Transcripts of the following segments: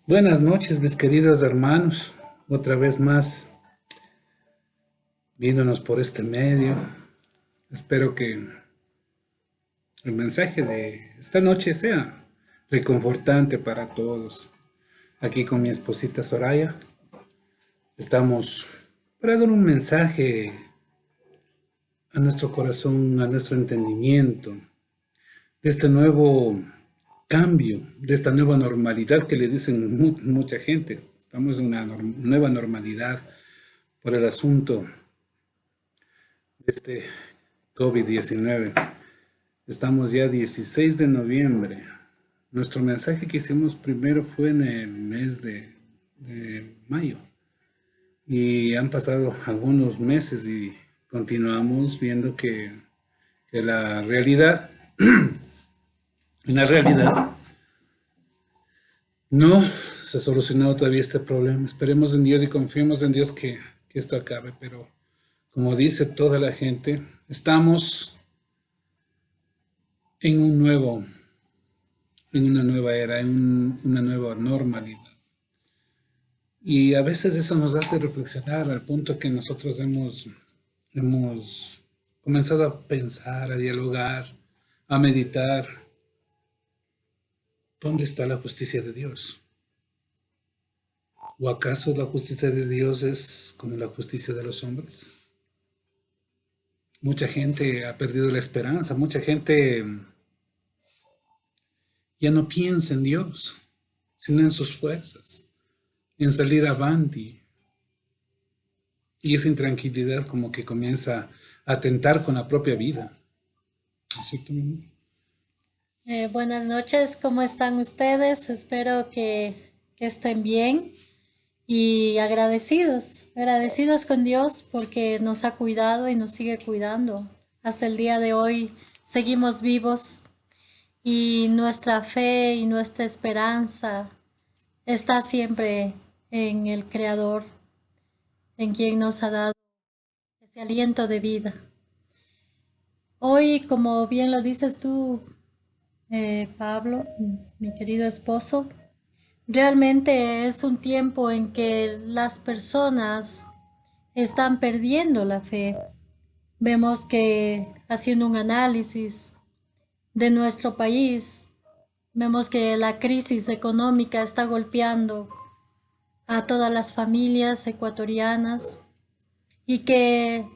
Buenas noches, mis queridos hermanos. Otra vez más, viéndonos por este medio. Espero que el mensaje de esta noche sea reconfortante para todos. Aquí con mi esposita Soraya, estamos para dar un mensaje a nuestro corazón, a nuestro entendimiento, de este nuevo cambio, de esta nueva normalidad que le dicen mucha gente. Estamos en una nueva normalidad por el asunto de este COVID-19. Estamos ya 16 de noviembre. Nuestro mensaje que hicimos primero fue en el mes de mayo. Y han pasado algunos meses y continuamos viendo que en la realidad, no se ha solucionado todavía este problema. Esperemos en Dios y confiemos en Dios que esto acabe. Pero como dice toda la gente, estamos en un nuevo en una nueva era, una nueva normalidad. Y a veces eso nos hace reflexionar al punto que nosotros hemos comenzado a pensar, a dialogar, a meditar. ¿Dónde está la justicia de Dios? ¿O acaso la justicia de Dios es como la justicia de los hombres? Mucha gente ha perdido la esperanza, mucha gente ya no piensa en Dios, sino en sus fuerzas, en salir avanti. Y esa intranquilidad como que comienza a atentar con la propia vida. ¿No es cierto, mi amor? Buenas noches, ¿cómo están ustedes? Espero que estén bien y agradecidos con Dios porque nos ha cuidado y nos sigue cuidando. Hasta el día de hoy seguimos vivos y nuestra fe y nuestra esperanza está siempre en el Creador, en quien nos ha dado ese aliento de vida. Hoy, como bien lo dices tú, Pablo, mi querido esposo, realmente es un tiempo en que las personas están perdiendo la fe. Vemos que haciendo un análisis de nuestro país, vemos que la crisis económica está golpeando a todas las familias ecuatorianas y que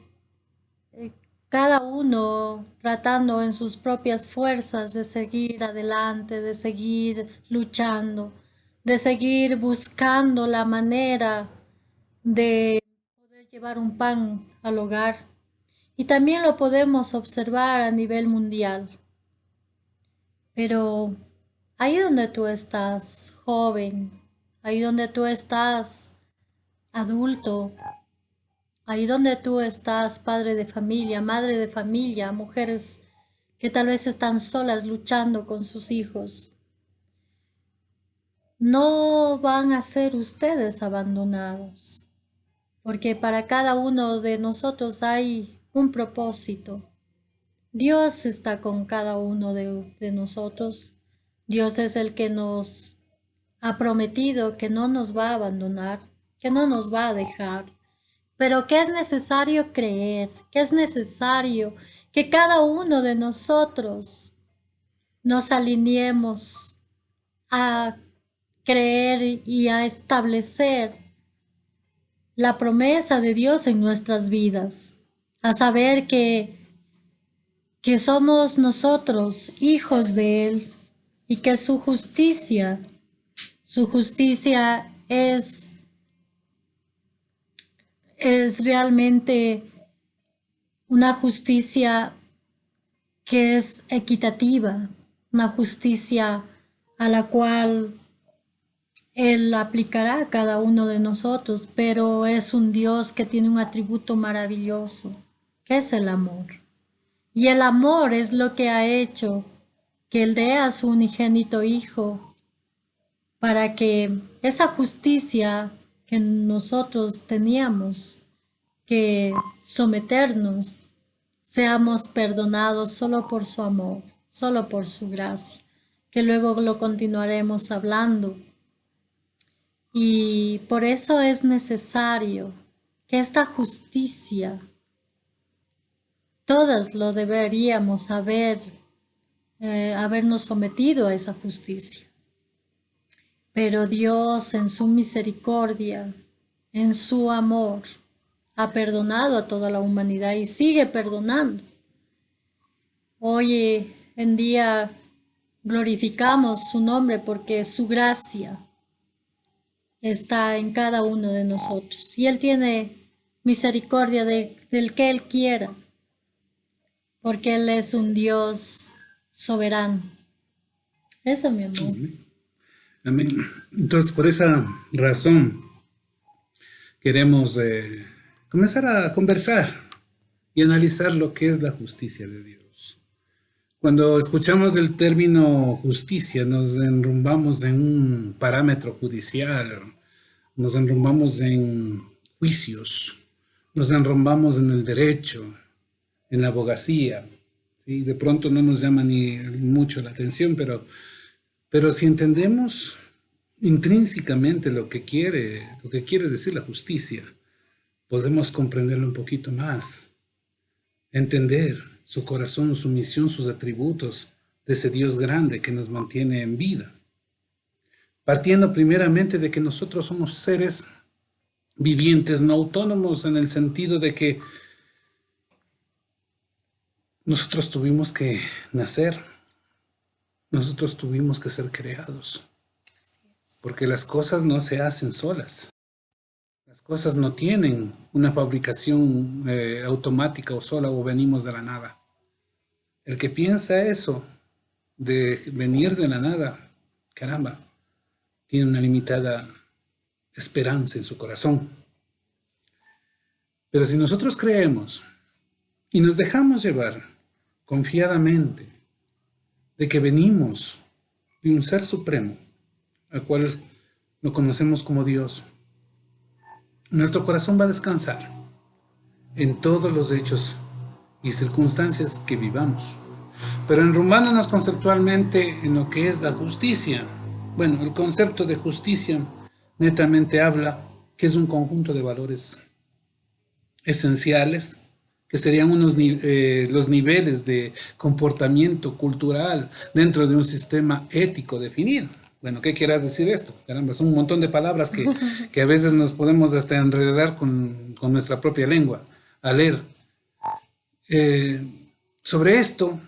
cada uno tratando en sus propias fuerzas de seguir adelante, de seguir luchando, de seguir buscando la manera de poder llevar un pan al hogar. Y también lo podemos observar a nivel mundial. Pero ahí donde tú estás, joven, ahí donde tú estás, adulto, ahí donde tú estás, padre de familia, madre de familia, mujeres que tal vez están solas luchando con sus hijos, no van a ser ustedes abandonados, porque para cada uno de nosotros hay un propósito. Dios está con cada uno de nosotros. Dios es el que nos ha prometido que no nos va a abandonar, que no nos va a dejar, pero que es necesario creer, que es necesario que cada uno de nosotros nos alineemos a creer y a establecer la promesa de Dios en nuestras vidas, a saber que somos nosotros hijos de Él y que su justicia es realmente una justicia que es equitativa, una justicia a la cual Él aplicará a cada uno de nosotros, pero es un Dios que tiene un atributo maravilloso, que es el amor. Y el amor es lo que ha hecho que Él dé a su unigénito Hijo para que esa justicia que nosotros teníamos que someternos, seamos perdonados solo por su amor, solo por su gracia, que luego lo continuaremos hablando. Y por eso es necesario que esta justicia, todos lo deberíamos habernos sometido a esa justicia. Pero Dios en su misericordia, en su amor, ha perdonado a toda la humanidad y sigue perdonando. Hoy en día glorificamos su nombre porque su gracia está en cada uno de nosotros. Y Él tiene misericordia del que Él quiera, porque Él es un Dios soberano. Eso, mi amor. Amén. Entonces, por esa razón, queremos comenzar a conversar y analizar lo que es la justicia de Dios. Cuando escuchamos el término justicia, nos enrumbamos en un parámetro judicial, nos enrumbamos en juicios, nos enrumbamos en el derecho, en la abogacía. ¿Sí? De pronto no nos llama ni mucho la atención, pero si entendemos intrínsecamente lo que quiere decir la justicia, podemos comprenderlo un poquito más, entender su corazón, su misión, sus atributos de ese Dios grande que nos mantiene en vida. Partiendo primeramente de que nosotros somos seres vivientes, no autónomos, en el sentido de que nosotros tuvimos que nacer, nosotros tuvimos que ser creados, porque las cosas no se hacen solas. Las cosas no tienen una fabricación automática o sola o venimos de la nada. El que piensa eso, de venir de la nada, caramba, tiene una limitada esperanza en su corazón. Pero si nosotros creemos y nos dejamos llevar confiadamente de que venimos de un ser supremo, al cual lo conocemos como Dios, nuestro corazón va a descansar en todos los hechos y circunstancias que vivamos. Pero enrumbándonos conceptualmente en lo que es la justicia, bueno, el concepto de justicia netamente habla que es un conjunto de valores esenciales, que serían los niveles de comportamiento cultural dentro de un sistema ético definido. Bueno, ¿qué quiere decir esto? Caramba, son un montón de palabras que a veces nos podemos hasta enredar con nuestra propia lengua al leer. Sobre esto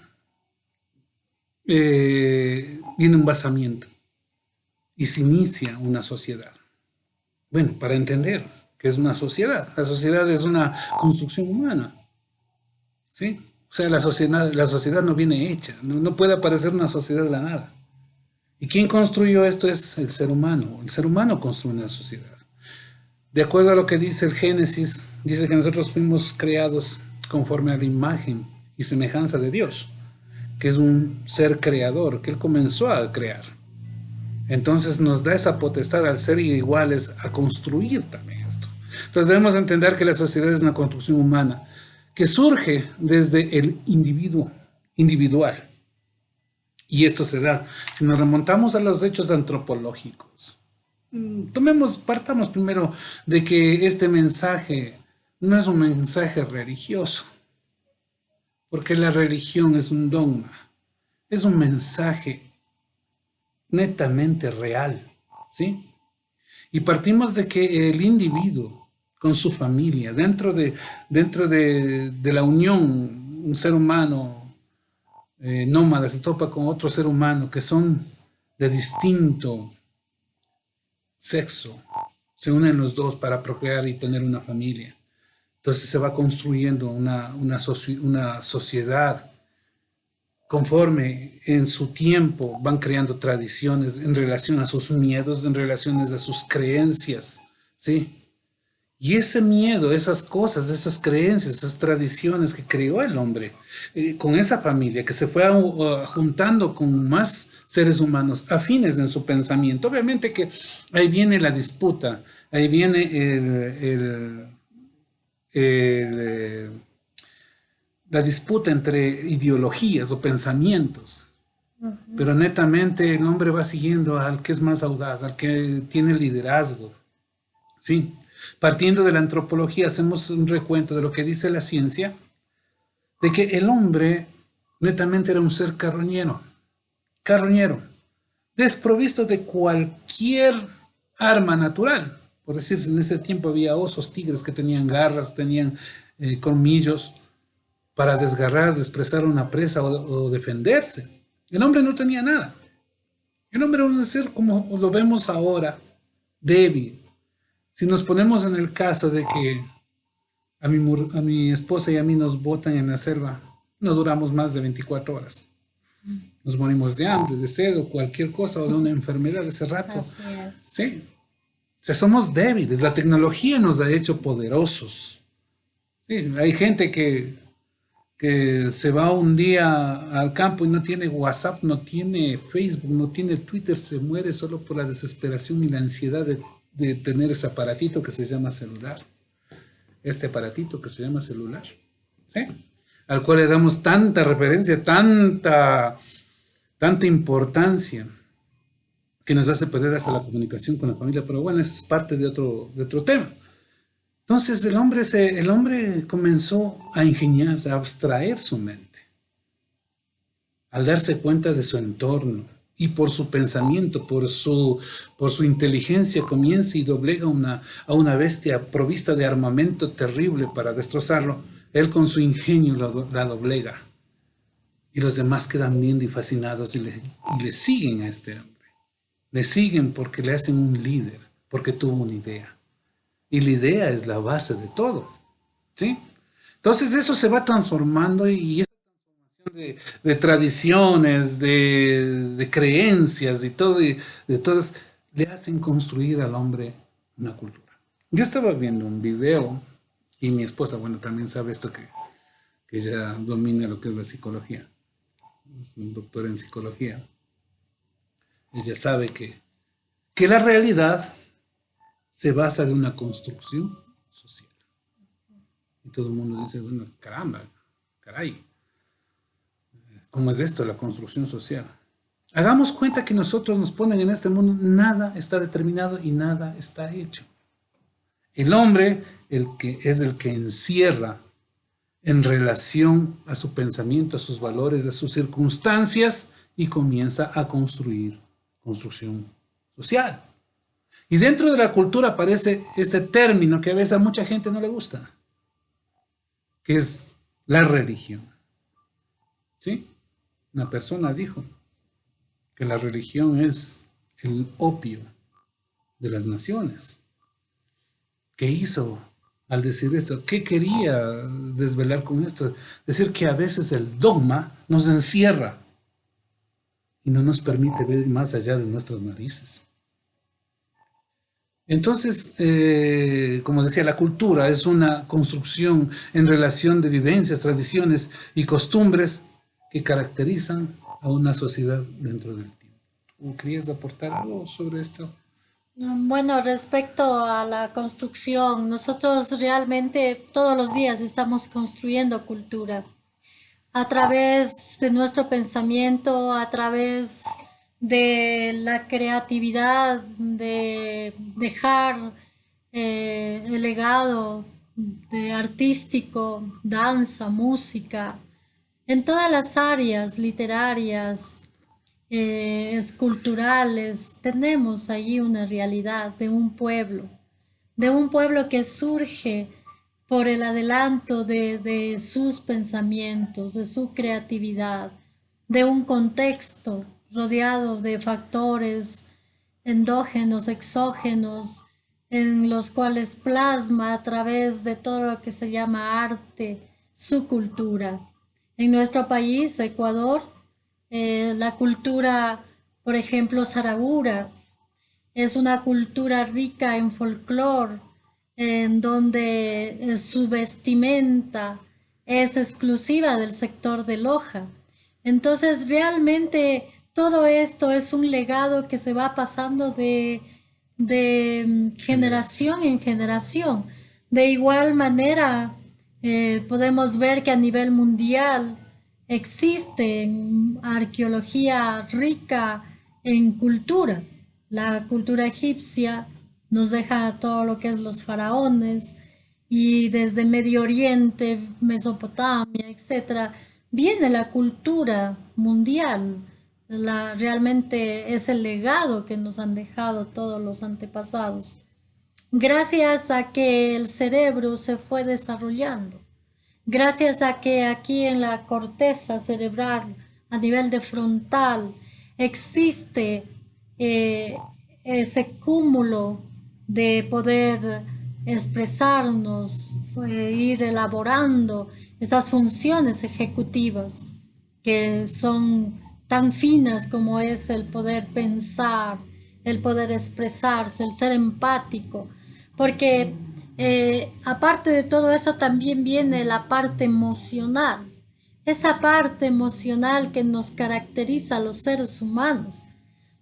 viene un basamiento y se inicia una sociedad. Bueno, para entender que es una sociedad, la sociedad es una construcción humana, ¿sí? O sea, la sociedad no viene hecha, no puede aparecer una sociedad de la nada. ¿Y quién construyó esto? Es el ser humano construye una sociedad. De acuerdo a lo que dice el Génesis, dice que nosotros fuimos creados conforme a la imagen y semejanza de Dios, que es un ser creador, que Él comenzó a crear. Entonces nos da esa potestad al ser iguales a construir también esto. Entonces debemos entender que la sociedad es una construcción humana que surge desde el individuo individual. Y esto se da. Si nos remontamos a los hechos antropológicos, partamos primero de que este mensaje no es un mensaje religioso, porque la religión es un dogma, es un mensaje netamente real, ¿sí? Y partimos de que el individuo con su familia, dentro de la unión, un ser humano nómada se topa con otro ser humano que son de distinto sexo, se unen los dos para procrear y tener una familia. Entonces se va construyendo una sociedad conforme en su tiempo van creando tradiciones en relación a sus miedos, en relaciones a sus creencias, ¿sí? Y ese miedo, esas cosas, esas creencias, esas tradiciones que creó el hombre con esa familia, que se fue juntando con más seres humanos afines en su pensamiento. Obviamente que ahí viene la disputa, ahí viene la disputa entre ideologías o pensamientos. pero netamente el hombre va siguiendo al que es más audaz, al que tiene liderazgo. Sí, partiendo de la antropología, hacemos un recuento de lo que dice la ciencia, de que el hombre netamente era un ser carroñero, desprovisto de cualquier arma natural. Por decirse, en ese tiempo había osos, tigres que tenían garras, tenían colmillos para desgarrar, desprezar una presa o defenderse. El hombre no tenía nada. El hombre era un ser como lo vemos ahora, débil. Si nos ponemos en el caso de que a mi esposa y a mí nos botan en la selva, no duramos más de 24 horas. Nos morimos de hambre, de sed o cualquier cosa o de una enfermedad ese rato. Así es. Sí. O sea, somos débiles. La tecnología nos ha hecho poderosos. Sí, hay gente que se va un día al campo y no tiene WhatsApp, no tiene Facebook, no tiene Twitter, se muere solo por la desesperación y la ansiedad de tener ese aparatito que se llama celular. Este aparatito que se llama celular. ¿Sí? Al cual le damos tanta referencia, tanta importancia, que nos hace perder hasta la comunicación con la familia. Pero bueno, eso es parte de otro tema. Entonces el hombre comenzó a ingeniarse, a abstraer su mente, al darse cuenta de su entorno y por su pensamiento, por su inteligencia comienza y doblega a una bestia provista de armamento terrible para destrozarlo. Él con su ingenio la doblega y los demás quedan viendo y fascinados y le siguen a este hombre. Le siguen porque le hacen un líder, porque tuvo una idea. Y la idea es la base de todo, ¿sí? Entonces eso se va transformando y esa transformación de tradiciones, de creencias y todo, de todas, le hacen construir al hombre una cultura. Yo estaba viendo un video y mi esposa, bueno, también sabe esto que ella domina lo que es la psicología. Es un doctor en psicología. Ella sabe que la realidad se basa en una construcción social. Y todo el mundo dice, bueno, caramba, caray, ¿cómo es esto, la construcción social? Hagamos cuenta que nosotros nos ponen en este mundo, nada está determinado y nada está hecho. El hombre es el que encierra en relación a su pensamiento, a sus valores, a sus circunstancias y comienza a construcción social. Y dentro de la cultura aparece este término que a veces a mucha gente no le gusta, que es la religión. ¿Sí? Una persona dijo que la religión es el opio de las naciones. ¿Qué hizo al decir esto? ¿Qué quería desvelar con esto? Decir que a veces el dogma nos encierra y no nos permite ver más allá de nuestras narices. Entonces, como decía, la cultura es una construcción en relación de vivencias, tradiciones y costumbres que caracterizan a una sociedad dentro del tiempo. ¿O querías aportar algo sobre esto? Bueno, respecto a la construcción, nosotros realmente todos los días estamos construyendo cultura a través de nuestro pensamiento, a través de la creatividad, de dejar el legado de artístico, danza, música, en todas las áreas literarias, esculturales, tenemos allí una realidad de un pueblo que surge por el adelanto de sus pensamientos, de su creatividad, de un contexto rodeado de factores endógenos, exógenos, en los cuales plasma a través de todo lo que se llama arte su cultura. En nuestro país, Ecuador, la cultura, por ejemplo, Saragura, es una cultura rica en folclore, en donde su vestimenta es exclusiva del sector de Loja. Entonces, realmente todo esto es un legado que se va pasando de generación en generación. De igual manera, podemos ver que a nivel mundial existe arqueología rica en cultura. La cultura egipcia nos deja todo lo que es los faraones y desde Medio Oriente, Mesopotamia, etcétera, viene la cultura mundial. Realmente es el legado que nos han dejado todos los antepasados. Gracias a que el cerebro se fue desarrollando, gracias a que aquí en la corteza cerebral, a nivel de frontal, existe ese cúmulo de poder expresarnos, ir elaborando esas funciones ejecutivas que son tan finas como es el poder pensar, el poder expresarse, el ser empático, porque aparte de todo eso también viene la parte emocional, esa parte emocional que nos caracteriza a los seres humanos,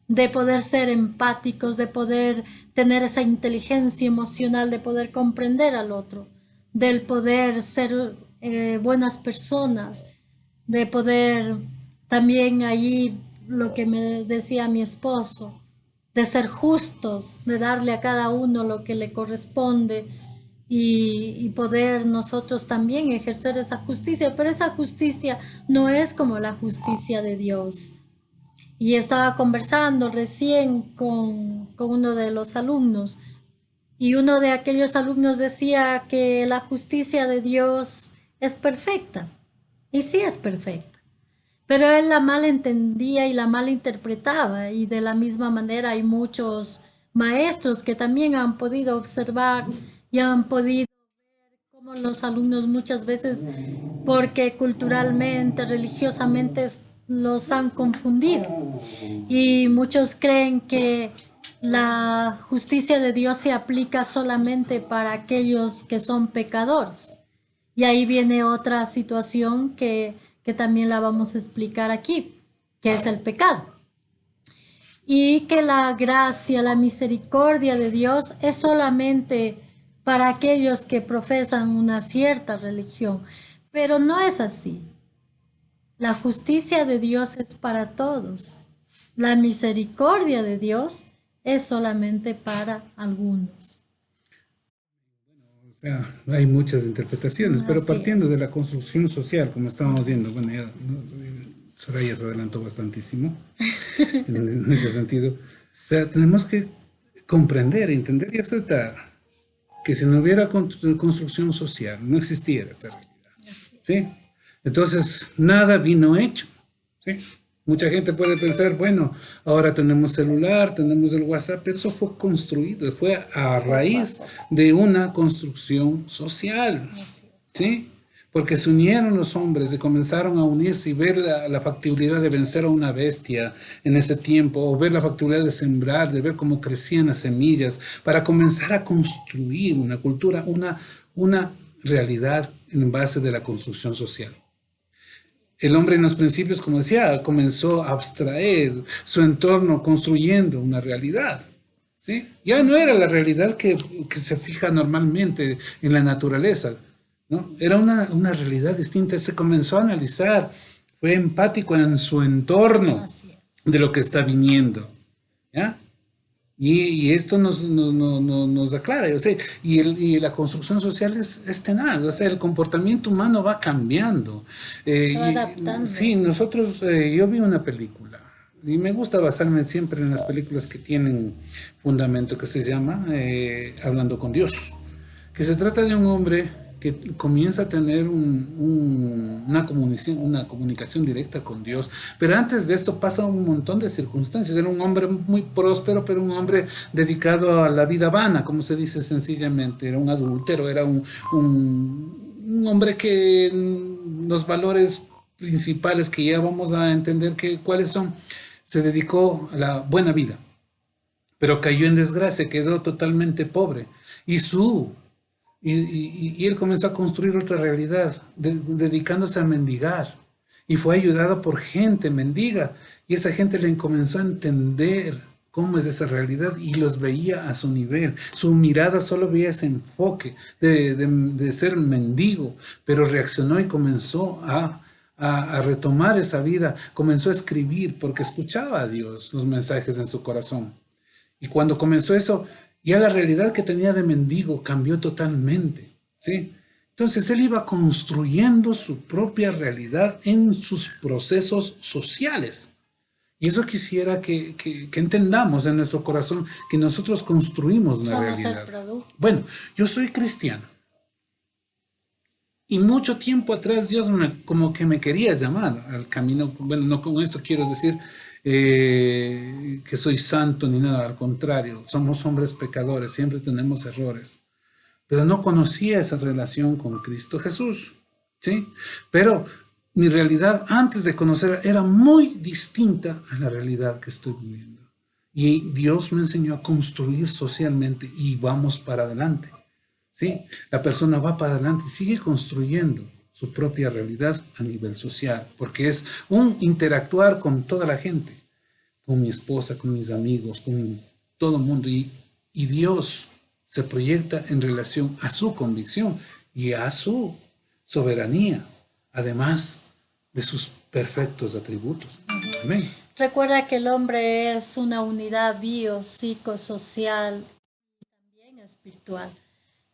de poder ser empáticos, de poder tener esa inteligencia emocional, de poder comprender al otro, del poder ser buenas personas, de poder también allí lo que me decía mi esposo, de ser justos, de darle a cada uno lo que le corresponde y poder nosotros también ejercer esa justicia, pero esa justicia no es como la justicia de Dios. Y estaba conversando recién con uno de los alumnos y uno de aquellos alumnos decía que la justicia de Dios es perfecta. Y sí es perfecta. Pero él la mal entendía y la mal interpretaba. Y de la misma manera hay muchos maestros que también han podido observar y han podido ver cómo los alumnos muchas veces, porque culturalmente, religiosamente, los han confundido. Y muchos creen que la justicia de Dios se aplica solamente para aquellos que son pecadores. Y ahí viene otra situación que también la vamos a explicar aquí, que es el pecado. Y que la gracia, la misericordia de Dios es solamente para aquellos que profesan una cierta religión. Pero no es así. La justicia de Dios es para todos. La misericordia de Dios es solamente para algunos. O sea, hay muchas interpretaciones, pero Así partiendo de es. la construcción social, como estábamos viendo, bueno, ya, ¿no? Soraya se adelantó bastantísimo en ese sentido. O sea, tenemos que comprender, entender y aceptar que si no hubiera construcción social, no existiera esta realidad. ¿Sí? Entonces, nada vino hecho. ¿Sí? Mucha gente puede pensar, bueno, ahora tenemos celular, tenemos el WhatsApp, pero eso fue construido, fue a raíz de una construcción social. ¿Sí? Porque se unieron los hombres y comenzaron a unirse y ver la factibilidad de vencer a una bestia en ese tiempo, o ver la factibilidad de sembrar, de ver cómo crecían las semillas, para comenzar a construir una cultura, una realidad en base de la construcción social. El hombre en los principios, como decía, comenzó a abstraer su entorno construyendo una realidad. ¿Sí? Ya no era la realidad que se fija normalmente en la naturaleza, ¿no? Era una realidad distinta. Se comenzó a analizar, fue empático en su entorno de lo que está viniendo. ¿Ya? Y esto nos aclara, o sea, y la construcción social es tenaz, o sea, el comportamiento humano va cambiando. Se va adaptando. Sí, nosotros, yo vi una película, y me gusta basarme siempre en las películas que tienen fundamento, que se llama Hablando con Dios, que se trata de un hombre que comienza a tener una comunicación directa con Dios. Pero antes de esto pasa un montón de circunstancias. Era un hombre muy próspero, pero un hombre dedicado a la vida vana, como se dice sencillamente. Era un adúltero, era un hombre que los valores principales que ya vamos a entender cuáles son, se dedicó a la buena vida. Pero cayó en desgracia, quedó totalmente pobre. Y él comenzó a construir otra realidad, dedicándose a mendigar. Y fue ayudado por gente mendiga. Y esa gente le comenzó a entender cómo es esa realidad y los veía a su nivel. Su mirada solo veía ese enfoque de ser mendigo, pero reaccionó y comenzó a a retomar esa vida, comenzó a escribir porque escuchaba a Dios, los mensajes en su corazón. Y cuando comenzó eso, ya la realidad que tenía de mendigo cambió totalmente, ¿sí? Entonces él iba construyendo su propia realidad en sus procesos sociales. Y eso quisiera que entendamos en nuestro corazón, que nosotros construimos una Somos el realidad. producto. Bueno, yo soy cristiano. Y mucho tiempo atrás Dios como que me quería llamar al camino. Bueno, no con esto quiero decir que soy santo ni nada, al contrario, somos hombres pecadores, siempre tenemos errores. Pero no conocía esa relación con Cristo Jesús, ¿sí? Pero mi realidad antes de conocer era muy distinta a la realidad que estoy viviendo. Y Dios me enseñó a construir socialmente y vamos para adelante. ¿Sí? La persona va para adelante y sigue construyendo su propia realidad a nivel social, porque es un interactuar con toda la gente, con mi esposa, con mis amigos, con todo el mundo, y Dios se proyecta en relación a su convicción y a su soberanía, además de sus perfectos atributos. Amén. Recuerda que el hombre es una unidad biopsicosocial y también espiritual.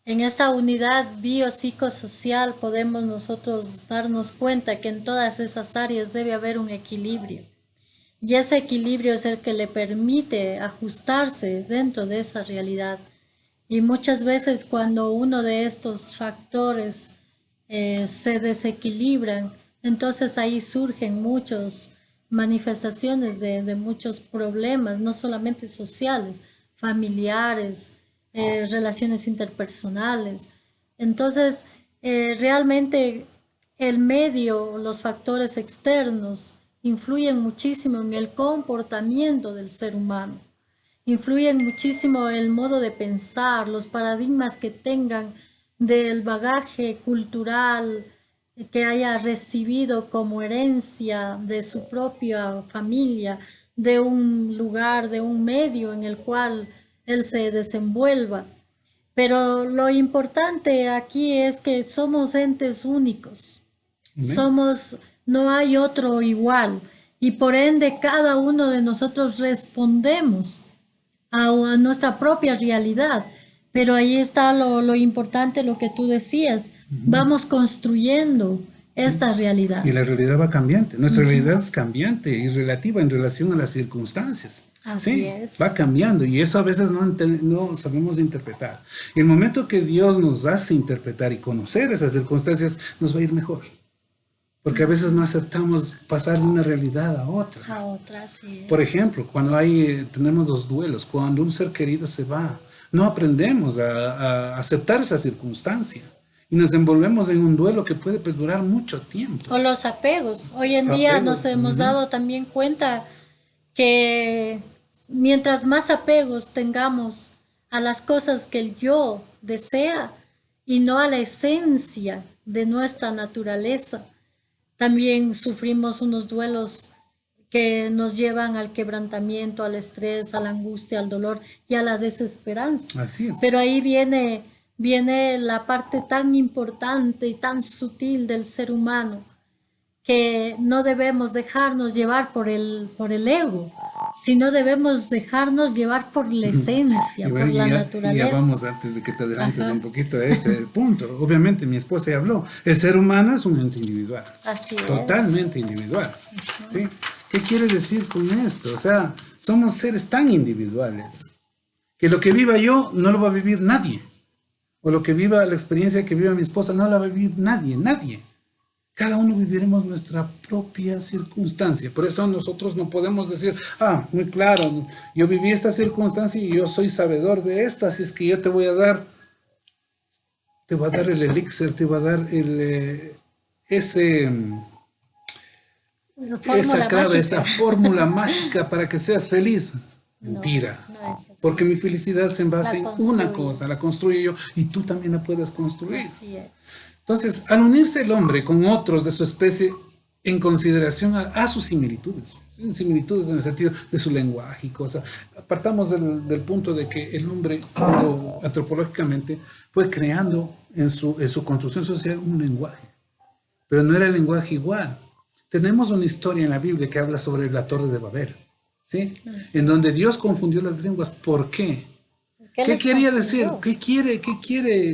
En esta unidad biopsicosocial podemos nosotros darnos cuenta que en todas esas áreas debe haber un equilibrio. Y ese equilibrio es el que le permite ajustarse dentro de esa realidad. Y muchas veces cuando uno de estos factores se desequilibran, entonces ahí surgen muchas manifestaciones de muchos problemas, no solamente sociales, familiares, relaciones interpersonales. Entonces, realmente el medio, los factores externos, influyen muchísimo en el comportamiento del ser humano. Influyen muchísimo el modo de pensar, los paradigmas que tengan del bagaje cultural que haya recibido como herencia de su propia familia, de un lugar, de un medio en el cual él se desenvuelva. Pero lo importante aquí es que somos entes únicos. Amén. Somos, no hay otro igual. Y por ende cada uno de nosotros respondemos a nuestra propia realidad. Pero ahí está lo importante, lo que tú decías. Vamos construyendo esta realidad. Y la realidad va cambiante. Nuestra realidad es cambiante y relativa en relación a las circunstancias. Así Sí, es. va cambiando y eso a veces no sabemos interpretar. Y el momento que Dios nos hace interpretar y conocer esas circunstancias, nos va a ir mejor. Porque a veces no aceptamos pasar de una realidad a otra. A otra, sí. Por ejemplo, cuando tenemos los duelos, cuando un ser querido se va, no aprendemos a aceptar esa circunstancia y nos envolvemos en un duelo que puede perdurar mucho tiempo. O los apegos. Hoy en día nos hemos dado también cuenta que mientras más apegos tengamos a las cosas que el yo desea y no a la esencia de nuestra naturaleza, también sufrimos unos duelos que nos llevan al quebrantamiento, al estrés, a la angustia, al dolor y a la desesperanza. Así es. Pero ahí viene la parte tan importante y tan sutil del ser humano, que no debemos dejarnos llevar por el ego, sino debemos dejarnos llevar por la esencia, por la naturaleza. Ya vamos, antes de que te adelantes un poquito a ese punto. Obviamente, mi esposa ya habló. El ser humano es un ente individual. Así es. Totalmente individual. ¿Sí? ¿Qué quiere decir con esto? O sea, somos seres tan individuales que lo que viva yo no lo va a vivir nadie. O lo que viva, la experiencia que viva mi esposa no la va a vivir nadie. Cada uno viviremos nuestra propia circunstancia. Por eso nosotros no podemos decir, muy claro, yo viví esta circunstancia y yo soy sabedor de esto, así es que yo te voy a dar el elixir, te voy a dar esa clave, esa fórmula mágica para que seas feliz. Mentira. No es así. Porque mi felicidad se basa en una cosa, la construyo yo y tú también la puedes construir. Así es. Entonces, al unirse el hombre con otros de su especie en consideración a sus similitudes en el sentido de su lenguaje y cosas, partamos del punto de que el hombre, cuando antropológicamente, fue creando en su construcción social un lenguaje, pero no era el lenguaje igual. tenemos una historia en la Biblia que habla sobre la Torre de Babel, ¿sí? Así En donde es. Dios confundió las lenguas. ¿Por qué? ¿Qué ¿Qué les quería decir? confundió?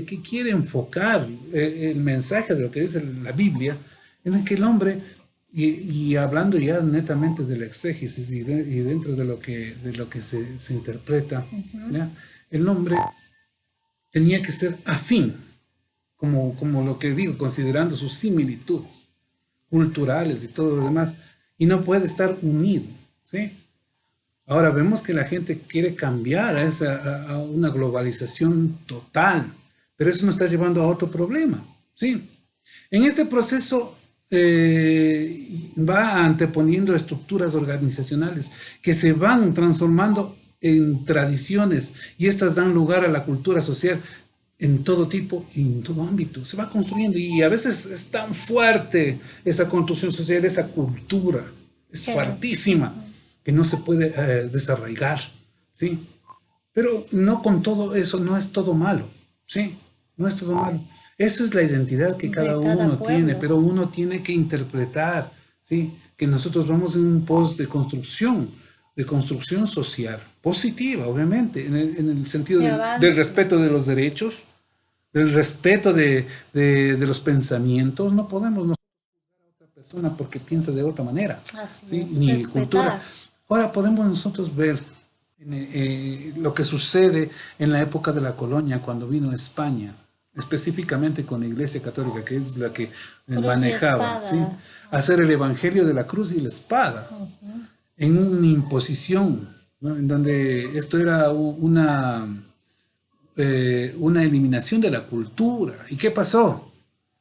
¿Qué quiere enfocar el mensaje de lo que dice la Biblia? En el que el hombre, y hablando ya netamente de la exégesis y dentro de lo que se interpreta, Ujú. ¿ya? El hombre tenía que ser afín, como lo que digo, considerando sus similitudes culturales y todo lo demás, y no puede estar unido, ¿sí? Ahora vemos que la gente quiere cambiar a una globalización total, pero eso nos está llevando a otro problema, ¿sí? En este proceso va anteponiendo estructuras organizacionales que se van transformando en tradiciones y estas dan lugar a la cultura social en todo tipo y en todo ámbito. Se va construyendo y a veces es tan fuerte esa construcción social, esa cultura, es fuertísima Ujú. que no se puede desarraigar, ¿sí? Pero no con todo eso, no es todo malo, ¿sí? No es todo malo. Eso es la identidad que De cada cada uno tiene, pueblo. pero uno tiene que interpretar, ¿sí? Que nosotros vamos en un post de construcción social, positiva, obviamente, en el sentido De del avance. respeto de los derechos, del respeto de los pensamientos. No podemos nosotros a otra persona porque piensa de otra manera, Así ¿sí? es. Ni cultura. Respetar. Ahora podemos nosotros ver lo que sucede en la época de la colonia cuando vino España, específicamente con la Iglesia Católica, que es la que Cruz y manejaba, ¿sí? espada. Hacer el Evangelio de la cruz y la espada Ujú. en una imposición, ¿no? En donde esto era una eliminación de la cultura. ¿Y qué pasó?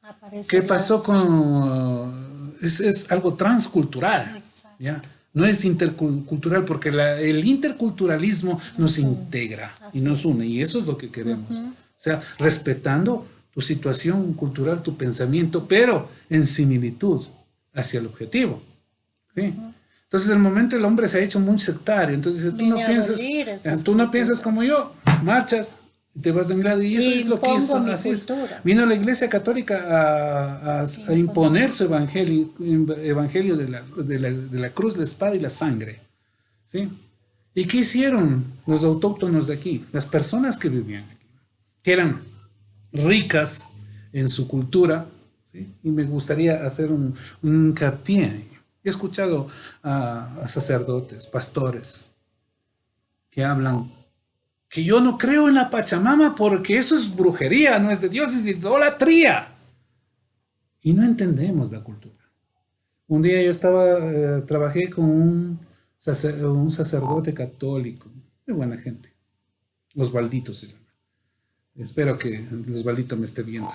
¿Qué Aparecen pasó las... con...? Es algo transcultural, ¿ya? Exacto. No es intercultural porque el interculturalismo nos Eso. integra y Así nos une es. y eso es lo que queremos. Ujú. O sea, respetando tu situación cultural, tu pensamiento, pero en similitud hacia el objetivo, ¿sí? Ujú. Entonces, el momento el hombre se ha hecho muy sectario. Entonces, dice, Viene a abolir esas tú no piensas como culturas. yo, marchas, te vas de mi lado. Y eso es lo que hizo, Impongo mi así es. cultura. Vino la Iglesia Católica a Imponer. imponer su evangelio de la cruz, la espada y la sangre, ¿sí? ¿Y qué hicieron los autóctonos de aquí? Las personas que vivían aquí, que eran ricas en su cultura, ¿sí? Y me gustaría hacer un hincapié. He escuchado a sacerdotes, pastores, que hablan que yo no creo en la Pachamama porque eso es brujería, no es de Dios, es de idolatría. Y no entendemos la cultura. Un día yo trabajé con un sacerdote católico, muy buena gente, Osvaldito se llama. Espero que Osvaldito me esté viendo.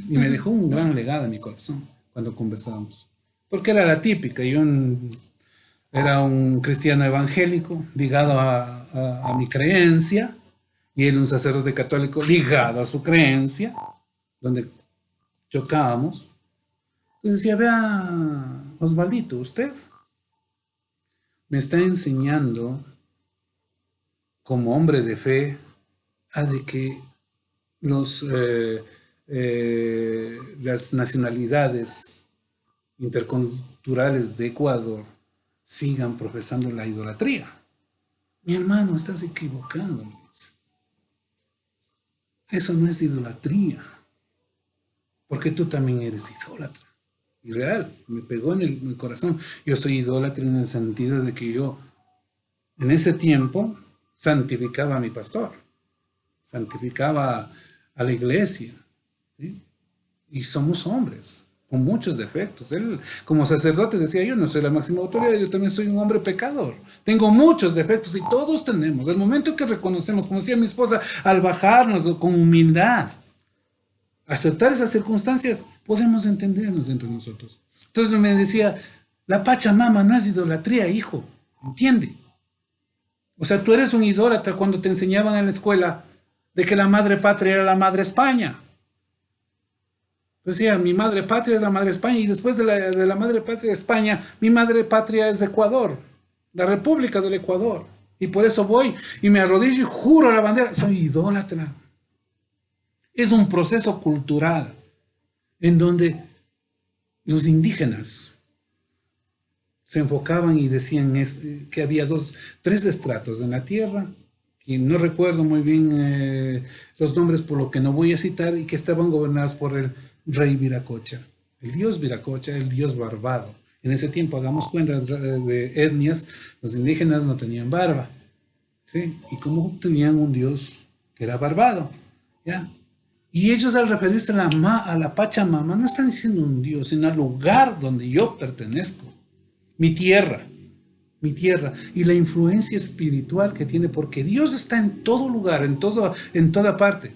Y me dejó un gran legado en mi corazón cuando conversábamos. Porque era la típica, era un cristiano evangélico ligado a mi creencia, y él un sacerdote católico ligado a su creencia, donde chocábamos. Entonces decía, vea, Osvaldito, usted me está enseñando como hombre de fe a de que las nacionalidades interculturales de Ecuador sigan profesando la idolatría. Mi hermano, estás equivocado. Eso no es idolatría, porque tú también eres idólatra. Y real, me pegó en el corazón. Yo soy idólatra en el sentido de que yo, en ese tiempo, santificaba a mi pastor, santificaba a la iglesia, ¿sí? Y somos hombres, con muchos defectos. Él, como sacerdote, decía, yo no soy la máxima autoridad, yo también soy un hombre pecador. Tengo muchos defectos y todos tenemos. El momento que reconocemos, como decía mi esposa, al bajarnos con humildad, aceptar esas circunstancias, podemos entendernos entre nosotros. Entonces me decía, la Pachamama no es idolatría, hijo, ¿entiende? O sea, tú eres un idólatra cuando te enseñaban en la escuela de que la madre patria era la madre España. Decía, mi madre patria es la madre España y después de la madre patria de España, mi madre patria es Ecuador, la República del Ecuador. Y por eso voy y me arrodillo y juro la bandera. Soy idólatra. Es un proceso cultural en donde los indígenas se enfocaban y decían que había tres estratos en la tierra, y no recuerdo muy bien los nombres por lo que no voy a citar, y que estaban gobernadas por el rey Viracocha, el dios Viracocha, el dios barbado. En ese tiempo, hagamos cuenta de etnias, los indígenas no tenían barba, ¿sí? Y como tenían un dios que era barbado, ¿ya? Y ellos al referirse a la Pachamama no están diciendo un dios, sino al lugar donde yo pertenezco, mi tierra, mi tierra, y la influencia espiritual que tiene, porque Dios está en todo lugar, en toda parte.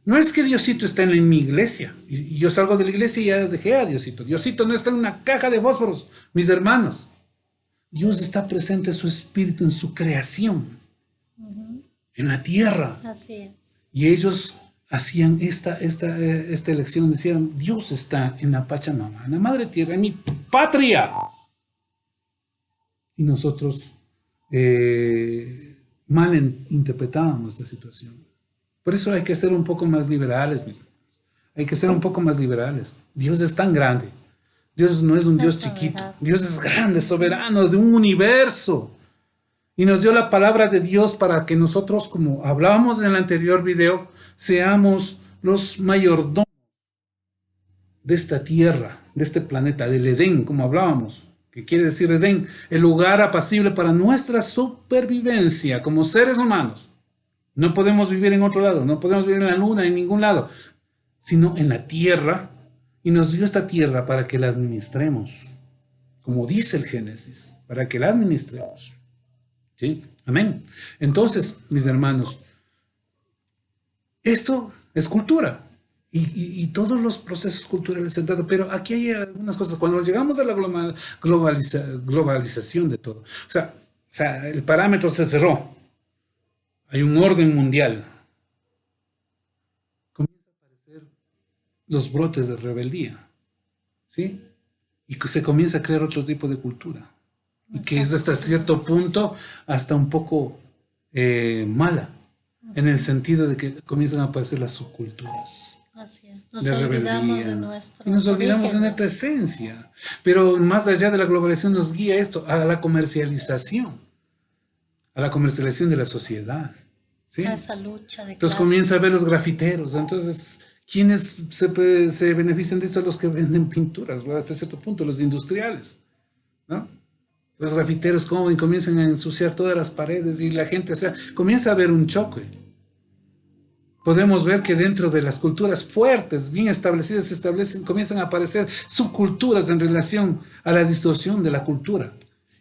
No es que Diosito está en mi iglesia, y yo salgo de la iglesia y ya dejé a Diosito. Diosito no está en una caja de fósforos, mis hermanos. Dios está presente, su espíritu, en su creación, en la tierra. Así es. Y ellos hacían esta elección, decían, Dios está en la Pachamama, en la madre tierra, en mi patria. Y nosotros mal interpretábamos esta situación. Por eso hay que ser un poco más liberales, mis hermanos. Hay que ser un poco más liberales. Dios es tan grande. Dios no es un Dios chiquito. Dios es grande, soberano, de un universo. Y nos dio la palabra de Dios para que nosotros, como hablábamos en el anterior video, seamos los mayordomos de esta tierra, de este planeta, del Edén, como hablábamos. ¿Qué quiere decir Edén? El lugar apacible para nuestra supervivencia como seres humanos. No podemos vivir en otro lado, no podemos vivir en la luna, en ningún lado, sino en la tierra. Y nos dio esta tierra para que la administremos, como dice el Génesis, para que la administremos. ¿Sí? Amén. Entonces, mis hermanos, esto es cultura. Y todos los procesos culturales se han dado, pero aquí hay algunas cosas. Cuando llegamos a la globalización de todo, o sea, el parámetro se cerró, hay un orden mundial, comienzan a aparecer los brotes de rebeldía, ¿sí? Y se comienza a crear otro tipo de cultura, y que es hasta cierto punto hasta un poco mala, en el sentido de que comienzan a aparecer las subculturas. Así es. Nos olvidamos de nuestros y nos olvidamos de orígenes. nuestra esencia. Pero más allá de la globalización nos guía esto, a la comercialización de la sociedad. ¿Sí? A esa lucha de Entonces clases. comienza a ver los grafiteros. Entonces, ¿quiénes se benefician de eso? Los que venden pinturas, ¿verdad? Hasta cierto punto, los industriales, ¿no? Los grafiteros comienzan a ensuciar todas las paredes y la gente, o sea, comienza a haber un choque. Podemos ver que dentro de las culturas fuertes, bien establecidas, comienzan a aparecer subculturas en relación a la distorsión de la cultura.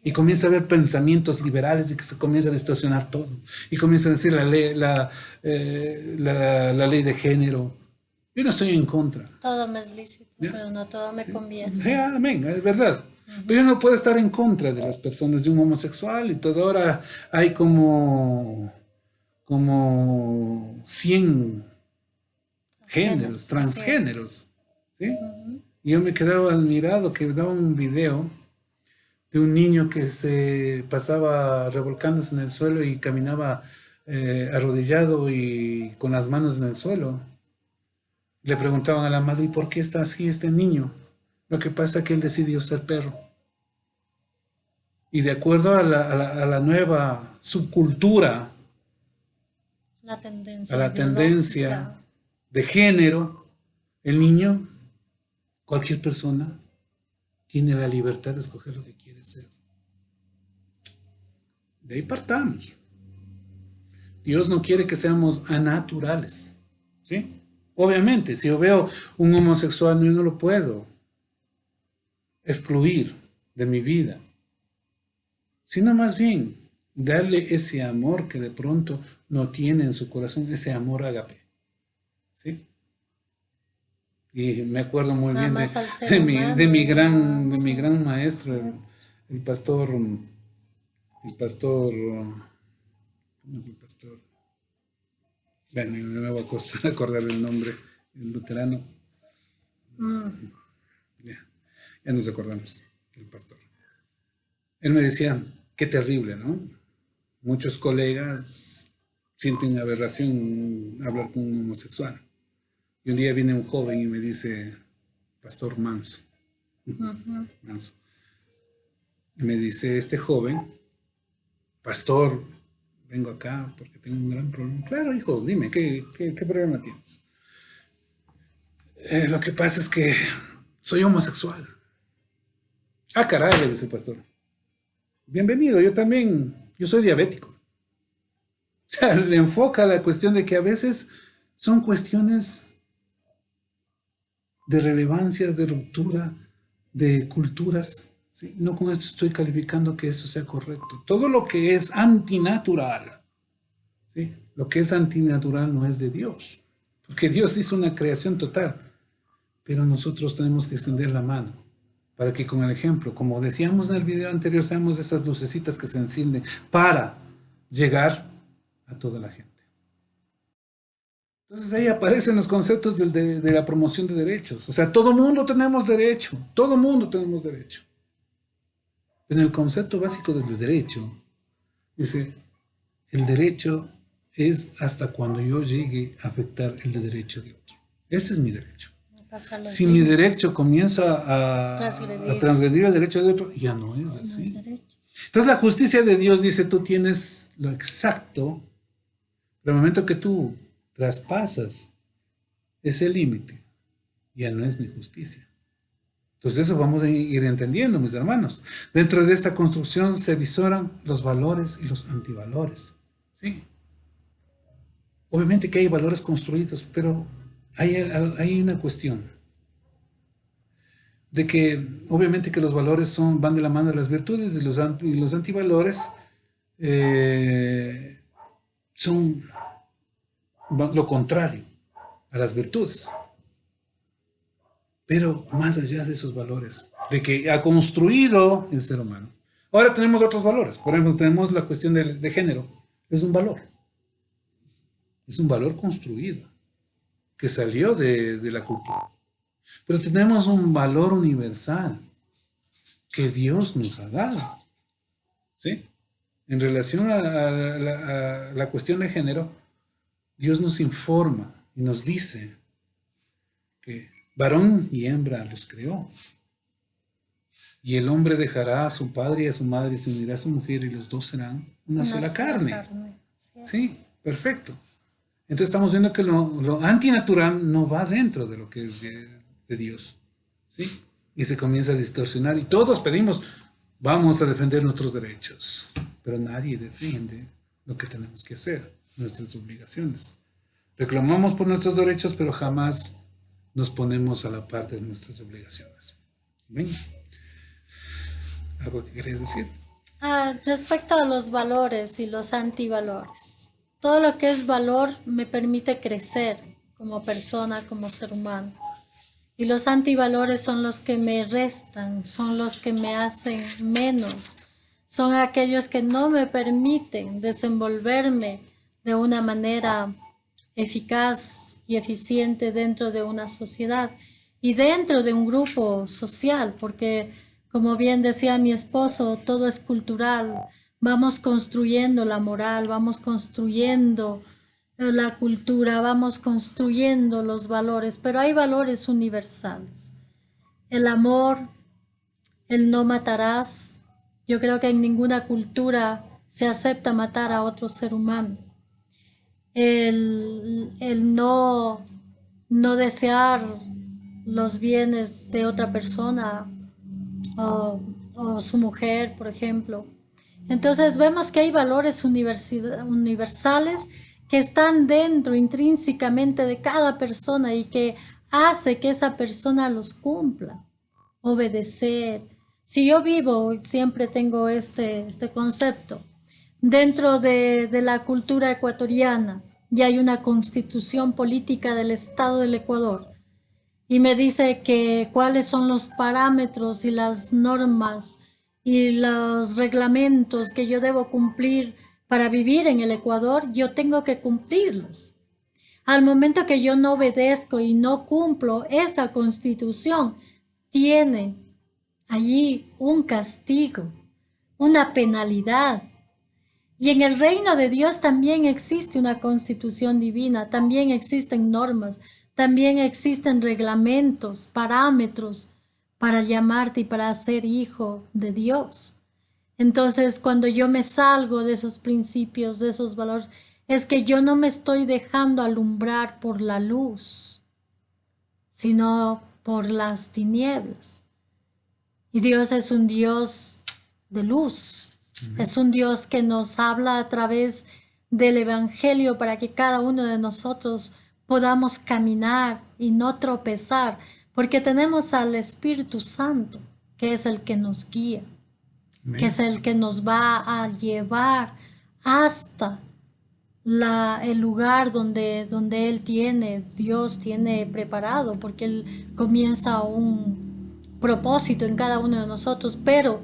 Y comienza a haber pensamientos liberales y que se comienza a distorsionar todo. Y comienza a decir la ley de género. Yo no estoy en contra. Todo me es lícito, ¿Ya? pero no todo me conviene. Sí, amén, es verdad. Pero yo no puedo estar en contra de las personas, de un homosexual, y todo. Ahora hay como 100 géneros, transgéneros, ¿sí? Y yo me quedaba admirado que daba un video de un niño que se pasaba revolcándose en el suelo y caminaba arrodillado y con las manos en el suelo. Le preguntaban a la madre, ¿y por qué está así este niño? Lo que pasa es que él decidió ser perro. Y de acuerdo a la nueva subcultura, La tendencia a la tendencia ideológica. de género, el niño, cualquier persona, tiene la libertad de escoger lo que quiere ser. De ahí partamos. Dios no quiere que seamos anaturales, ¿sí? Obviamente, si yo veo un homosexual, yo no lo puedo excluir de mi vida, sino más bien darle ese amor que de pronto no tiene en su corazón, ese amor ágape, ¿sí? Y me acuerdo muy bien de mi gran maestro, el pastor, ¿cómo es el pastor? Bueno, me va a costar acordar el nombre, el luterano. Ya nos acordamos, el pastor. Él me decía, qué terrible, ¿no? Muchos colegas sienten aberración hablar con un homosexual. Y un día viene un joven y me dice, Pastor Manso, Manso, Y me dice este joven, pastor, vengo acá porque tengo un gran problema. Claro, hijo, dime, ¿qué problema tienes? Lo que pasa es que soy homosexual. Ah, caray, le dice el pastor. Bienvenido, yo también, yo soy diabético. O sea, le enfoca la cuestión de que a veces son cuestiones de relevancia, de ruptura, de culturas. ¿Sí? No con esto estoy calificando que eso sea correcto. Todo lo que es antinatural, ¿sí? Lo que es antinatural no es de Dios, porque Dios hizo una creación total, pero nosotros tenemos que extender la mano para que con el ejemplo, como decíamos en el video anterior, seamos esas lucecitas que se encienden para llegar a toda la gente. Entonces ahí aparecen los conceptos de la promoción de derechos. O sea, todo mundo tenemos derecho, todo mundo tenemos derecho. En el concepto básico del derecho, dice, el derecho es hasta cuando yo llegue a afectar el derecho de otro. Ese es mi derecho. Si mi derecho comienza a transgredir el derecho de otro, ya no es así. Entonces la justicia de Dios dice, tú tienes lo exacto, pero el momento que tú traspasas ese límite, ya no es mi justicia. Entonces eso vamos a ir entendiendo, mis hermanos. Dentro de esta construcción se visoran los valores y los antivalores. ¿Sí? Obviamente que hay valores construidos, pero hay una cuestión de que obviamente que los valores van de la mano de las virtudes y los antivalores son lo contrario a las virtudes. Pero más allá de esos valores, de que ha construido el ser humano. Ahora tenemos otros valores. Por ejemplo, tenemos la cuestión de género. Es un valor. Es un valor construido, que salió de la cultura. Pero tenemos un valor universal que Dios nos ha dado. ¿Sí? En relación a la cuestión de género, Dios nos informa y nos dice que varón y hembra los creó. Y el hombre dejará a su padre y a su madre y se unirá a su mujer y los dos serán una sola carne. Sí, perfecto. Entonces estamos viendo que lo antinatural no va dentro de lo que es de Dios. ¿Sí? Y se comienza a distorsionar y todos pedimos, vamos a defender nuestros derechos. Pero nadie defiende lo que tenemos que hacer, nuestras obligaciones. Reclamamos por nuestros derechos, pero jamás nos ponemos a la par de nuestras obligaciones. ¿Ven? ¿Algo que querías decir? Respecto a los valores y los antivalores, todo lo que es valor me permite crecer como persona, como ser humano. Y los antivalores son los que me restan, son los que me hacen menos, son aquellos que no me permiten desenvolverme de una manera eficaz y eficiente dentro de una sociedad y dentro de un grupo social, porque como bien decía mi esposo, todo es cultural, vamos construyendo la moral, vamos construyendo la cultura, vamos construyendo los valores, pero hay valores universales. El amor, el no matarás. Yo creo que en ninguna cultura se acepta matar a otro ser humano. El no desear los bienes de otra persona o su mujer, por ejemplo. Entonces vemos que hay valores universales que están dentro intrínsecamente de cada persona y que hace que esa persona los cumpla. Obedecer. Si yo vivo, siempre tengo este concepto, dentro de la cultura ecuatoriana, y hay una constitución política del Estado del Ecuador, y me dice que cuáles son los parámetros y las normas y los reglamentos que yo debo cumplir para vivir en el Ecuador, yo tengo que cumplirlos. Al momento que yo no obedezco y no cumplo esa constitución, tiene allí un castigo, una penalidad. Y en el reino de Dios también existe una constitución divina, también existen normas, también existen reglamentos, parámetros para llamarte y para ser hijo de Dios. Entonces, cuando yo me salgo de esos principios, de esos valores, es que yo no me estoy dejando alumbrar por la luz, sino por las tinieblas. Y Dios es un Dios de luz. Es un Dios que nos habla a través del Evangelio para que cada uno de nosotros podamos caminar y no tropezar, porque tenemos al Espíritu Santo, que es el que nos guía, que es el que nos va a llevar hasta el lugar donde Dios tiene preparado, porque Él comienza un propósito en cada uno de nosotros, pero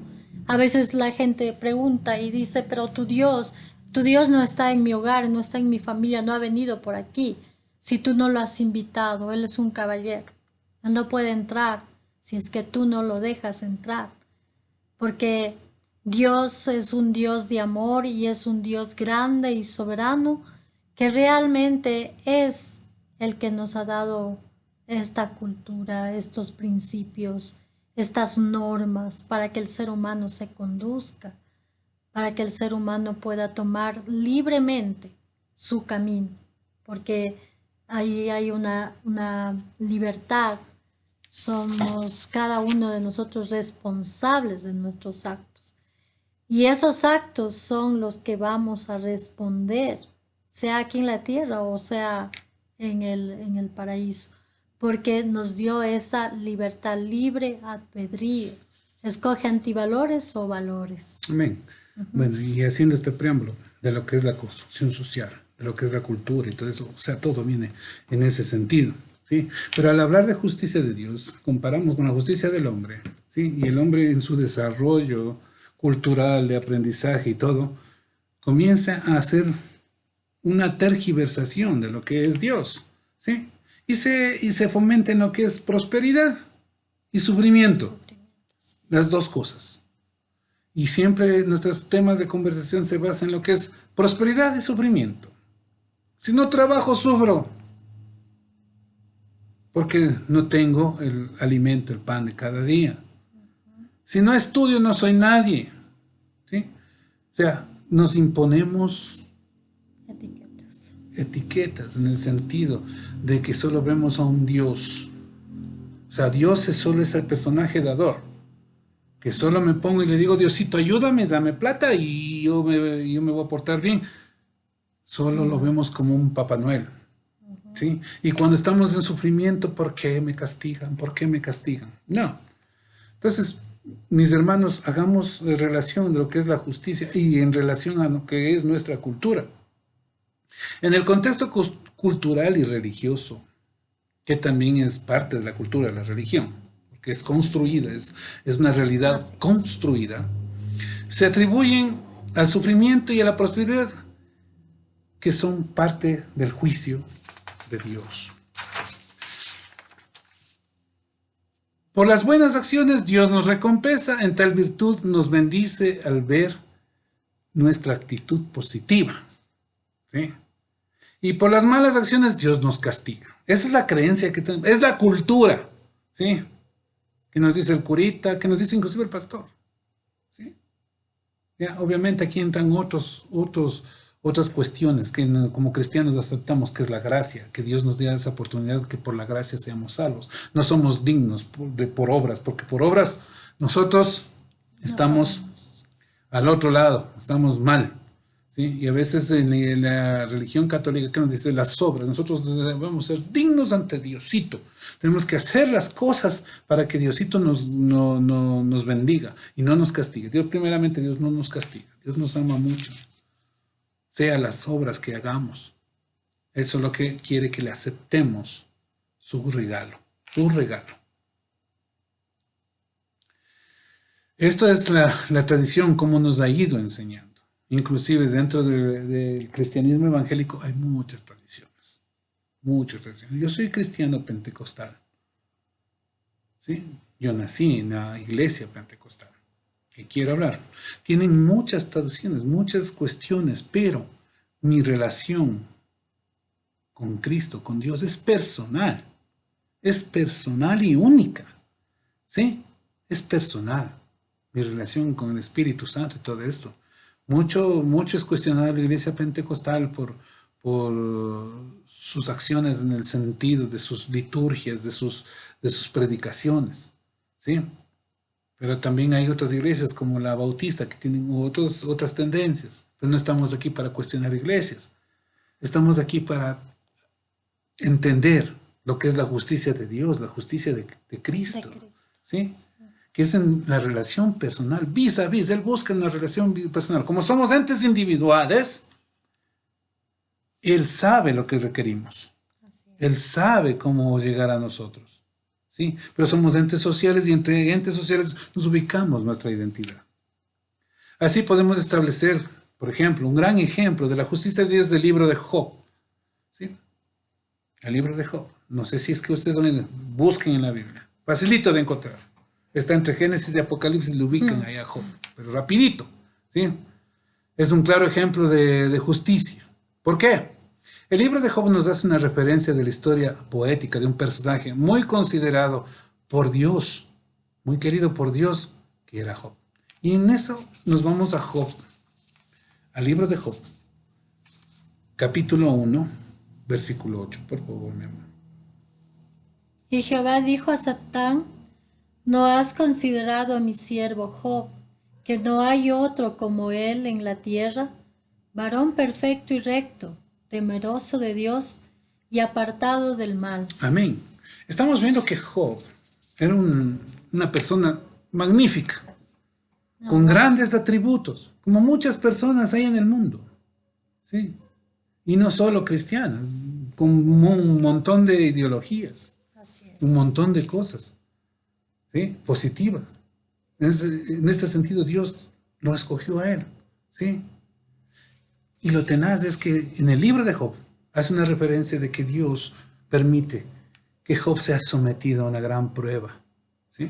a veces la gente pregunta y dice, pero tu Dios no está en mi hogar, no está en mi familia, no ha venido por aquí. Si tú no lo has invitado, Él es un caballero. Él no puede entrar si es que tú no lo dejas entrar, porque Dios es un Dios de amor y es un Dios grande y soberano que realmente es el que nos ha dado esta cultura, estos principios, estas normas para que el ser humano se conduzca, para que el ser humano pueda tomar libremente su camino, porque ahí hay una libertad. Somos cada uno de nosotros responsables de nuestros actos. Y esos actos son los que vamos a responder, sea aquí en la tierra o sea en el paraíso, porque nos dio esa libertad libre albedrío. Escoge antivalores o valores. Amén. Bueno, y haciendo este preámbulo de lo que es la construcción social, de lo que es la cultura y todo eso, o sea, todo viene en ese sentido, ¿sí? Pero al hablar de justicia de Dios, comparamos con la justicia del hombre, ¿sí? Y el hombre en su desarrollo cultural, de aprendizaje y todo, comienza a hacer una tergiversación de lo que es Dios, ¿sí? Y se fomenta en lo que es prosperidad y sufrimiento, las dos cosas. Y siempre nuestros temas de conversación se basan en lo que es prosperidad y sufrimiento. Si no trabajo, sufro, porque no tengo el alimento, el pan de cada día. Si no estudio, no soy nadie, ¿sí? O sea, nos imponemos etiquetas en el sentido de que solo vemos a un Dios. O sea, Dios es solo ese personaje dador, que solo me pongo y le digo, Diosito, ayúdame, dame plata y yo me voy a portar bien. Solo lo vemos como un Papá Noel, ¿sí? Y cuando estamos en sufrimiento, ¿por qué me castigan? ¿Por qué me castigan? No. Entonces, mis hermanos, hagamos relación de lo que es la justicia y en relación a lo que es nuestra cultura. En el contexto cultural y religioso, que también es parte de la cultura, la religión, que es construida, es una realidad construida, se atribuyen al sufrimiento y a la prosperidad, que son parte del juicio de Dios. Por las buenas acciones Dios nos recompensa, en tal virtud nos bendice al ver nuestra actitud positiva, ¿sí? Y por las malas acciones Dios nos castiga. Esa es la creencia que tenemos, es la cultura, ¿sí? Que nos dice el curita, que nos dice inclusive el pastor, ¿sí? Ya, obviamente aquí entran otras cuestiones que como cristianos aceptamos, que es la gracia, que Dios nos da esa oportunidad, que por la gracia seamos salvos. No somos dignos por obras, porque por obras nosotros estamos al otro lado, estamos mal, ¿sí? Y a veces en la religión católica, que nos dice las obras, nosotros debemos ser dignos ante Diosito. Tenemos que hacer las cosas para que Diosito nos bendiga y no nos castigue. Primeramente, Dios no nos castiga. Dios nos ama mucho. Sea las obras que hagamos. Él solo que quiere que le aceptemos su regalo. Su regalo. Esto es la tradición, como nos ha ido enseñando. Inclusive dentro del cristianismo evangélico hay muchas tradiciones. Muchas tradiciones. Yo soy cristiano pentecostal. ¿Sí? Yo nací en la iglesia pentecostal. Que quiero hablar. Tienen muchas traducciones, muchas cuestiones, pero mi relación con Cristo, con Dios, es personal y única, ¿sí? Es personal. mi relación con el Espíritu Santo y todo esto. Mucho es cuestionada la iglesia pentecostal por sus acciones en el sentido de sus liturgias, de sus predicaciones, ¿sí? Pero también hay otras iglesias como la bautista que tienen otras tendencias. Pero no estamos aquí para cuestionar iglesias. Estamos aquí para entender lo que es la justicia de Dios, la justicia de Cristo, ¿sí? Que es en la relación personal, vis a vis. Él busca en la relación personal. Como somos entes individuales, Él sabe lo que requerimos. Él sabe cómo llegar a nosotros. ¿Sí? Pero somos entes sociales y entre entes sociales nos ubicamos nuestra identidad. Así podemos establecer, por ejemplo, un gran ejemplo de la justicia de Dios del libro de Job. ¿Sí? El libro de Job. No sé si es que ustedes busquen en la Biblia. Facilito de encontrar. Está entre Génesis y Apocalipsis, lo ubican ahí a Job. Pero rapidito. ¿Sí? Es un claro ejemplo de justicia. ¿Por qué? El libro de Job nos hace una referencia de la historia poética de un personaje muy considerado por Dios, muy querido por Dios, que era Job. Y en eso nos vamos a Job, al libro de Job, capítulo 1, versículo 8, por favor, mi amor. Y Jehová dijo a Satán: ¿No has considerado a mi siervo Job, que no hay otro como él en la tierra, varón perfecto y recto, temeroso de Dios y apartado del mal? Amén. Estamos viendo que Job era una persona magnífica, con grandes atributos, como muchas personas hay en el mundo, ¿sí? Y no solo cristianas, con un montón de ideologías, un montón de cosas, ¿sí? Positivas. En este sentido, Dios lo escogió a él, ¿sí? Y lo tenaz es que en el libro de Job hace una referencia de que Dios permite que Job sea sometido a una gran prueba, ¿sí?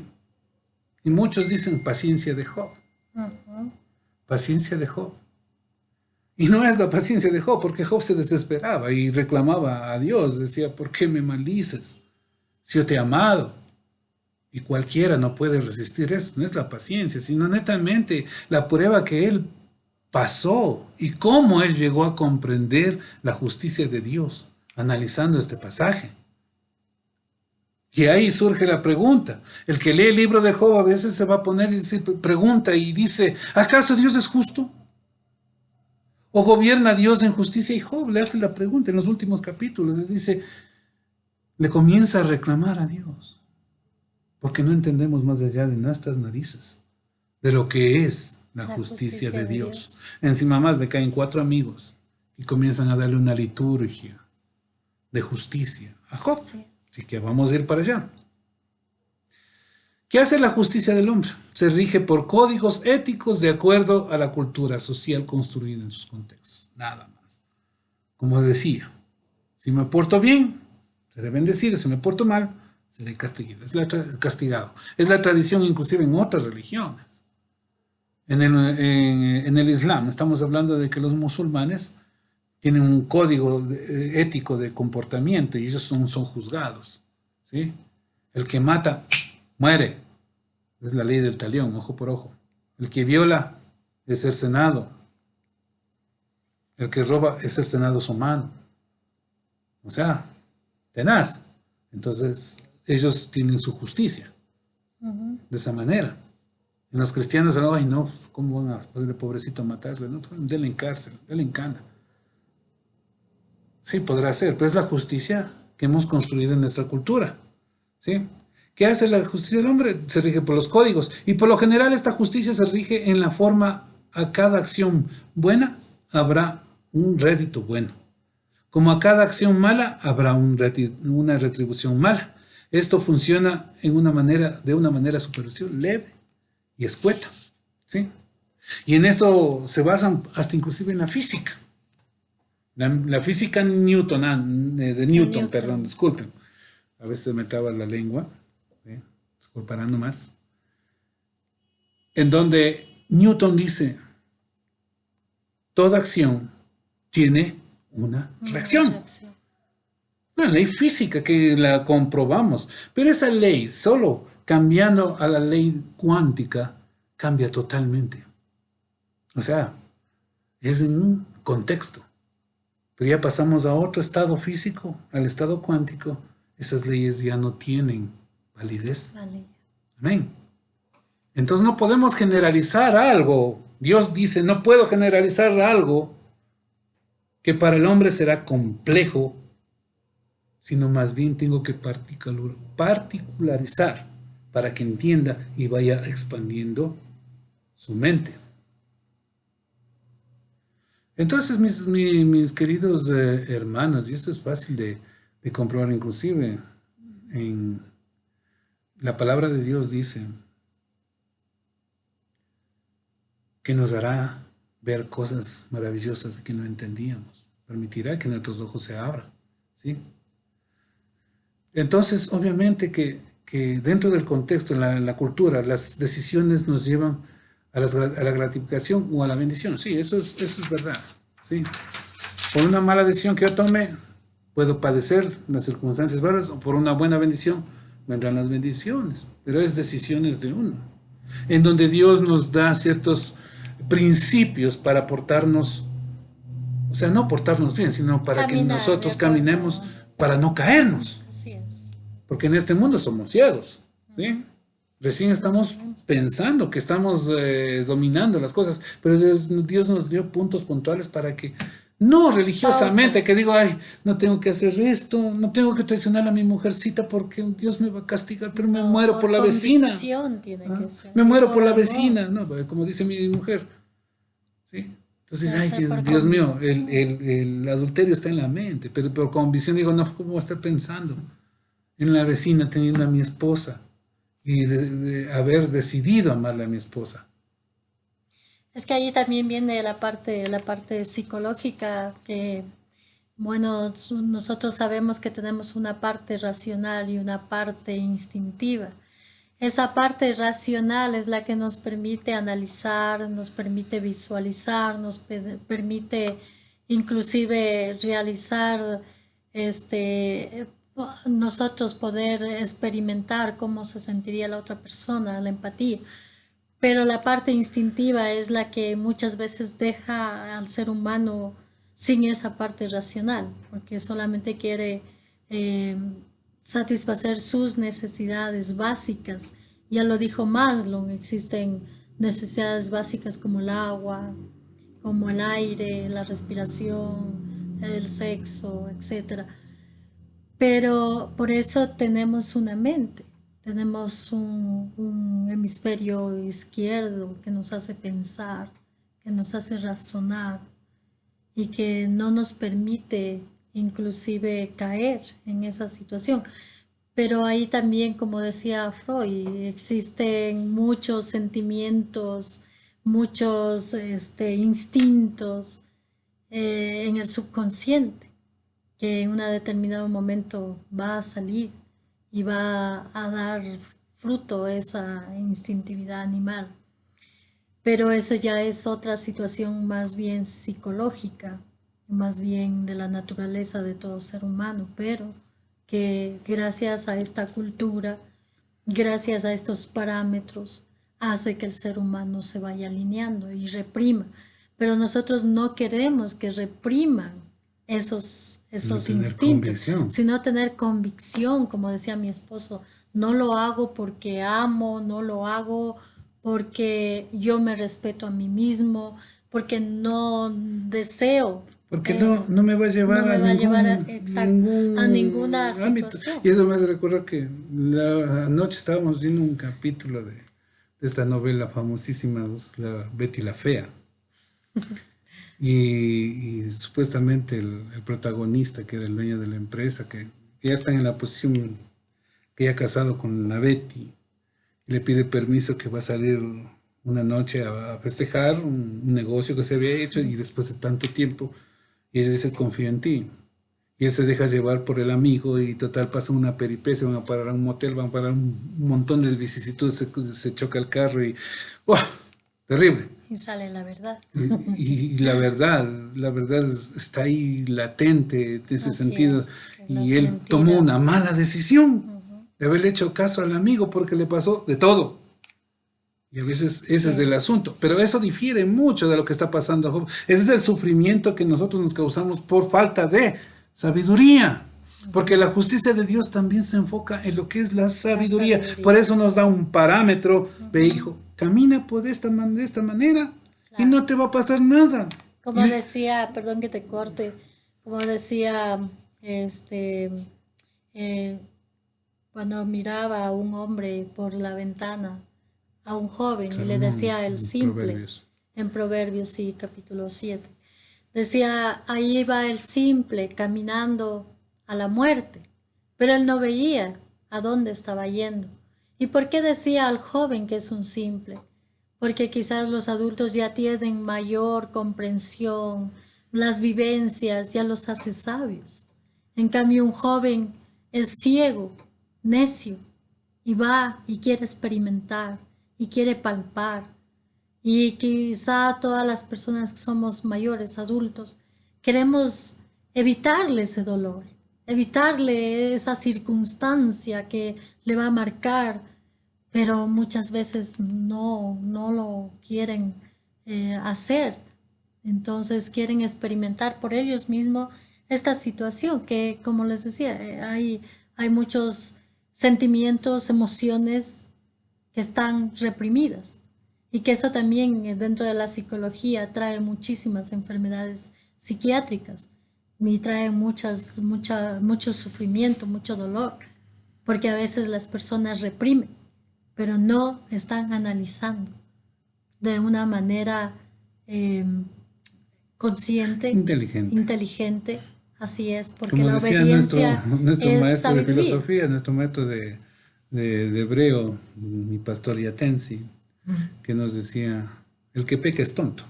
Y muchos dicen paciencia de Job. Paciencia de Job. Y no es la paciencia de Job, porque Job se desesperaba y reclamaba a Dios. Decía, ¿por qué me maldices? Si yo te he amado. Y cualquiera no puede resistir eso. No es la paciencia, sino netamente la prueba que él pasó y cómo él llegó a comprender la justicia de Dios, analizando este pasaje. Y ahí surge la pregunta. El que lee el libro de Job a veces se va a poner y pregunta y dice, ¿acaso Dios es justo? ¿O gobierna Dios en justicia? Y Job le hace la pregunta en los últimos capítulos. Le dice, le comienza a reclamar a Dios. Porque no entendemos más allá de nuestras narices, de lo que es la justicia de Dios. Encima más le caen 4 amigos y comienzan a darle una liturgia de justicia a Job. Sí. Así que vamos a ir para allá. ¿Qué hace la justicia del hombre? Se rige por códigos éticos de acuerdo a la cultura social construida en sus contextos. Nada más. Como decía, si me porto bien, seré bendecido. Si me porto mal, seré castigado. Es la tradición inclusive en otras religiones. En el Islam estamos hablando de que los musulmanes tienen un código ético de comportamiento y ellos son juzgados, ¿sí? El que mata, muere. Es la ley del talión, ojo por ojo. El que viola es cercenado. El que roba es cercenado su mano. O sea, tenaz. Entonces, ellos tienen su justicia. De esa manera. En los cristianos, ay no, ¿cómo van a ponerle pobrecito a matarle? No, denle en cárcel, denle en cana. Sí, podrá ser, pero es la justicia que hemos construido en nuestra cultura. ¿Sí? ¿Qué hace la justicia del hombre? Se rige por los códigos. Y por lo general esta justicia se rige en la forma, a cada acción buena habrá un rédito bueno. Como a cada acción mala habrá una retribución mala. Esto funciona de una manera superficial, leve y escueta. ¿Sí? Y en eso se basan hasta inclusive en la física. La física de Newton, perdón, disculpen. A veces me traba la lengua, disculparán nomás. En donde Newton dice, toda acción tiene una reacción. Una ley física que la comprobamos. Pero esa ley, solo cambiando a la ley cuántica, cambia totalmente. O sea, es en un contexto. Pero ya pasamos a otro estado físico, al estado cuántico, esas leyes ya no tienen validez. Vale. Amén. Entonces no podemos generalizar algo. Dios dice, no puedo generalizar algo que para el hombre será complejo, sino más bien tengo que particularizar para que entienda y vaya expandiendo su mente. Entonces, mis queridos hermanos, y esto es fácil de comprobar, inclusive en la palabra de Dios dice que nos hará ver cosas maravillosas que no entendíamos. Permitirá que nuestros ojos se abran, ¿sí? Entonces, obviamente que dentro del contexto, en la cultura, las decisiones nos llevan a la gratificación o a la bendición. Sí, eso es verdad, ¿sí? Por una mala decisión que yo tome, puedo padecer las circunstancias varias, o por una buena bendición, vendrán las bendiciones. Pero es decisiones de uno, en donde Dios nos da ciertos principios para portarnos, o sea, no portarnos bien, sino para que nosotros caminemos para no caernos. Así es. Porque en este mundo somos ciegos, ¿sí? Recién estamos pensando que estamos dominando las cosas, pero Dios nos dio puntos puntuales para que, no religiosamente, que digo, ay, no tengo que hacer esto, no tengo que traicionar a mi mujercita porque Dios me va a castigar, pero me muero por la vecina. Tiene que ser. Me muero por la vecina, no, como dice mi mujer, ¿sí? Entonces, ay, Dios mío, el adulterio está en la mente, pero por convicción digo, no, ¿cómo voy a estar pensando en la vecina teniendo a mi esposa y de haber decidido amarle a mi esposa? Es que allí también viene la parte psicológica, que, bueno, nosotros sabemos que tenemos una parte racional y una parte instintiva. Esa parte racional es la que nos permite analizar, nos permite visualizar, nos permite inclusive realizar, nosotros poder experimentar cómo se sentiría la otra persona, la empatía. Pero la parte instintiva es la que muchas veces deja al ser humano sin esa parte racional, porque solamente quiere satisfacer sus necesidades básicas. Ya lo dijo Maslow, existen necesidades básicas como el agua, como el aire, la respiración, el sexo, etc. Pero por eso tenemos una mente. Tenemos un hemisferio izquierdo que nos hace pensar, que nos hace razonar y que no nos permite inclusive caer en esa situación. Pero ahí también, como decía Freud, existen muchos sentimientos, muchos instintos en el subconsciente que en un determinado momento va a salir y va a dar fruto esa instintividad animal. Pero eso ya es otra situación más bien psicológica, más bien de la naturaleza de todo ser humano, pero que gracias a esta cultura, gracias a estos parámetros, hace que el ser humano se vaya alineando y reprima. Pero nosotros no queremos que repriman esos instintos, sino tener convicción, como decía mi esposo, no lo hago porque amo, no lo hago porque yo me respeto a mí mismo, porque no deseo. Porque no me va a llevar a ninguna situación. Y eso me hace recordar que anoche estábamos viendo un capítulo de esta novela famosísima, la Betty la Fea. Y supuestamente el protagonista, que era el dueño de la empresa, que ya está en la posición, que ya ha casado con la Betty, y le pide permiso que va a salir una noche a festejar un negocio que se había hecho, y después de tanto tiempo, y ella dice, confío en ti. Y él se deja llevar por el amigo, y total pasa una peripecia, van a parar a un motel, van a parar un montón de vicisitudes, se choca el carro y ¡oh! Terrible. Y sale la verdad. Y la verdad está ahí latente en ese sentido. Y él tomó una mala decisión de haberle hecho caso al amigo porque le pasó de todo. Y a veces ese es el asunto. Pero eso difiere mucho de lo que está pasando a Job. Ese es el sufrimiento que nosotros nos causamos por falta de sabiduría. Porque la justicia de Dios también se enfoca en lo que es la sabiduría. Por eso nos da un parámetro. Ve, hijo, camina por de esta manera y no te va a pasar nada. Como decía, perdón que te corte, como decía, cuando miraba a un hombre por la ventana, a un joven, y le decía el simple, en Proverbios, sí, capítulo 7. Decía, ahí va el simple caminando a la muerte, pero él no veía a dónde estaba yendo. ¿Y por qué decía al joven que es un simple? Porque quizás los adultos ya tienen mayor comprensión, las vivencias ya los hace sabios. En cambio, un joven es ciego, necio, y va y quiere experimentar, y quiere palpar. Y quizá todas las personas que somos mayores, adultos, queremos evitarle ese dolor, evitarle esa circunstancia que le va a marcar, pero muchas veces no lo quieren hacer. Entonces quieren experimentar por ellos mismos esta situación que, como les decía, hay muchos sentimientos, emociones que están reprimidas y que eso también dentro de la psicología trae muchísimas enfermedades psiquiátricas y trae mucho sufrimiento, mucho dolor, porque a veces las personas reprimen, pero no están analizando de una manera consciente, inteligente, así es, porque como la decía obediencia nuestro es maestro sabiduría. de filosofía, nuestro maestro de hebreo, mi pastor Yatensi, que nos decía, el que peca es tonto,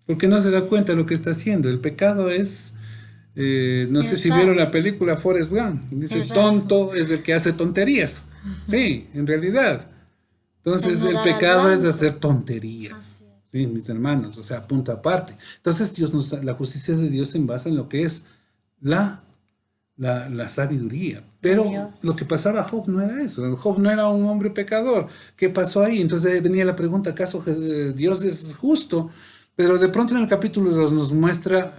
porque no se da cuenta de lo que está haciendo. El pecado es, no sé si vieron la película Forrest Gump, dice, tonto es el que hace tonterías. Sí, en realidad. Entonces el pecado es hacer tonterías. Sí, mis hermanos, o sea, punto aparte. Entonces la justicia de Dios se basa en lo que es la sabiduría. Pero lo que pasaba a Job no era eso. Job no era un hombre pecador. ¿Qué pasó ahí? Entonces venía la pregunta, ¿acaso Dios es justo? Pero de pronto en el capítulo 2 nos muestra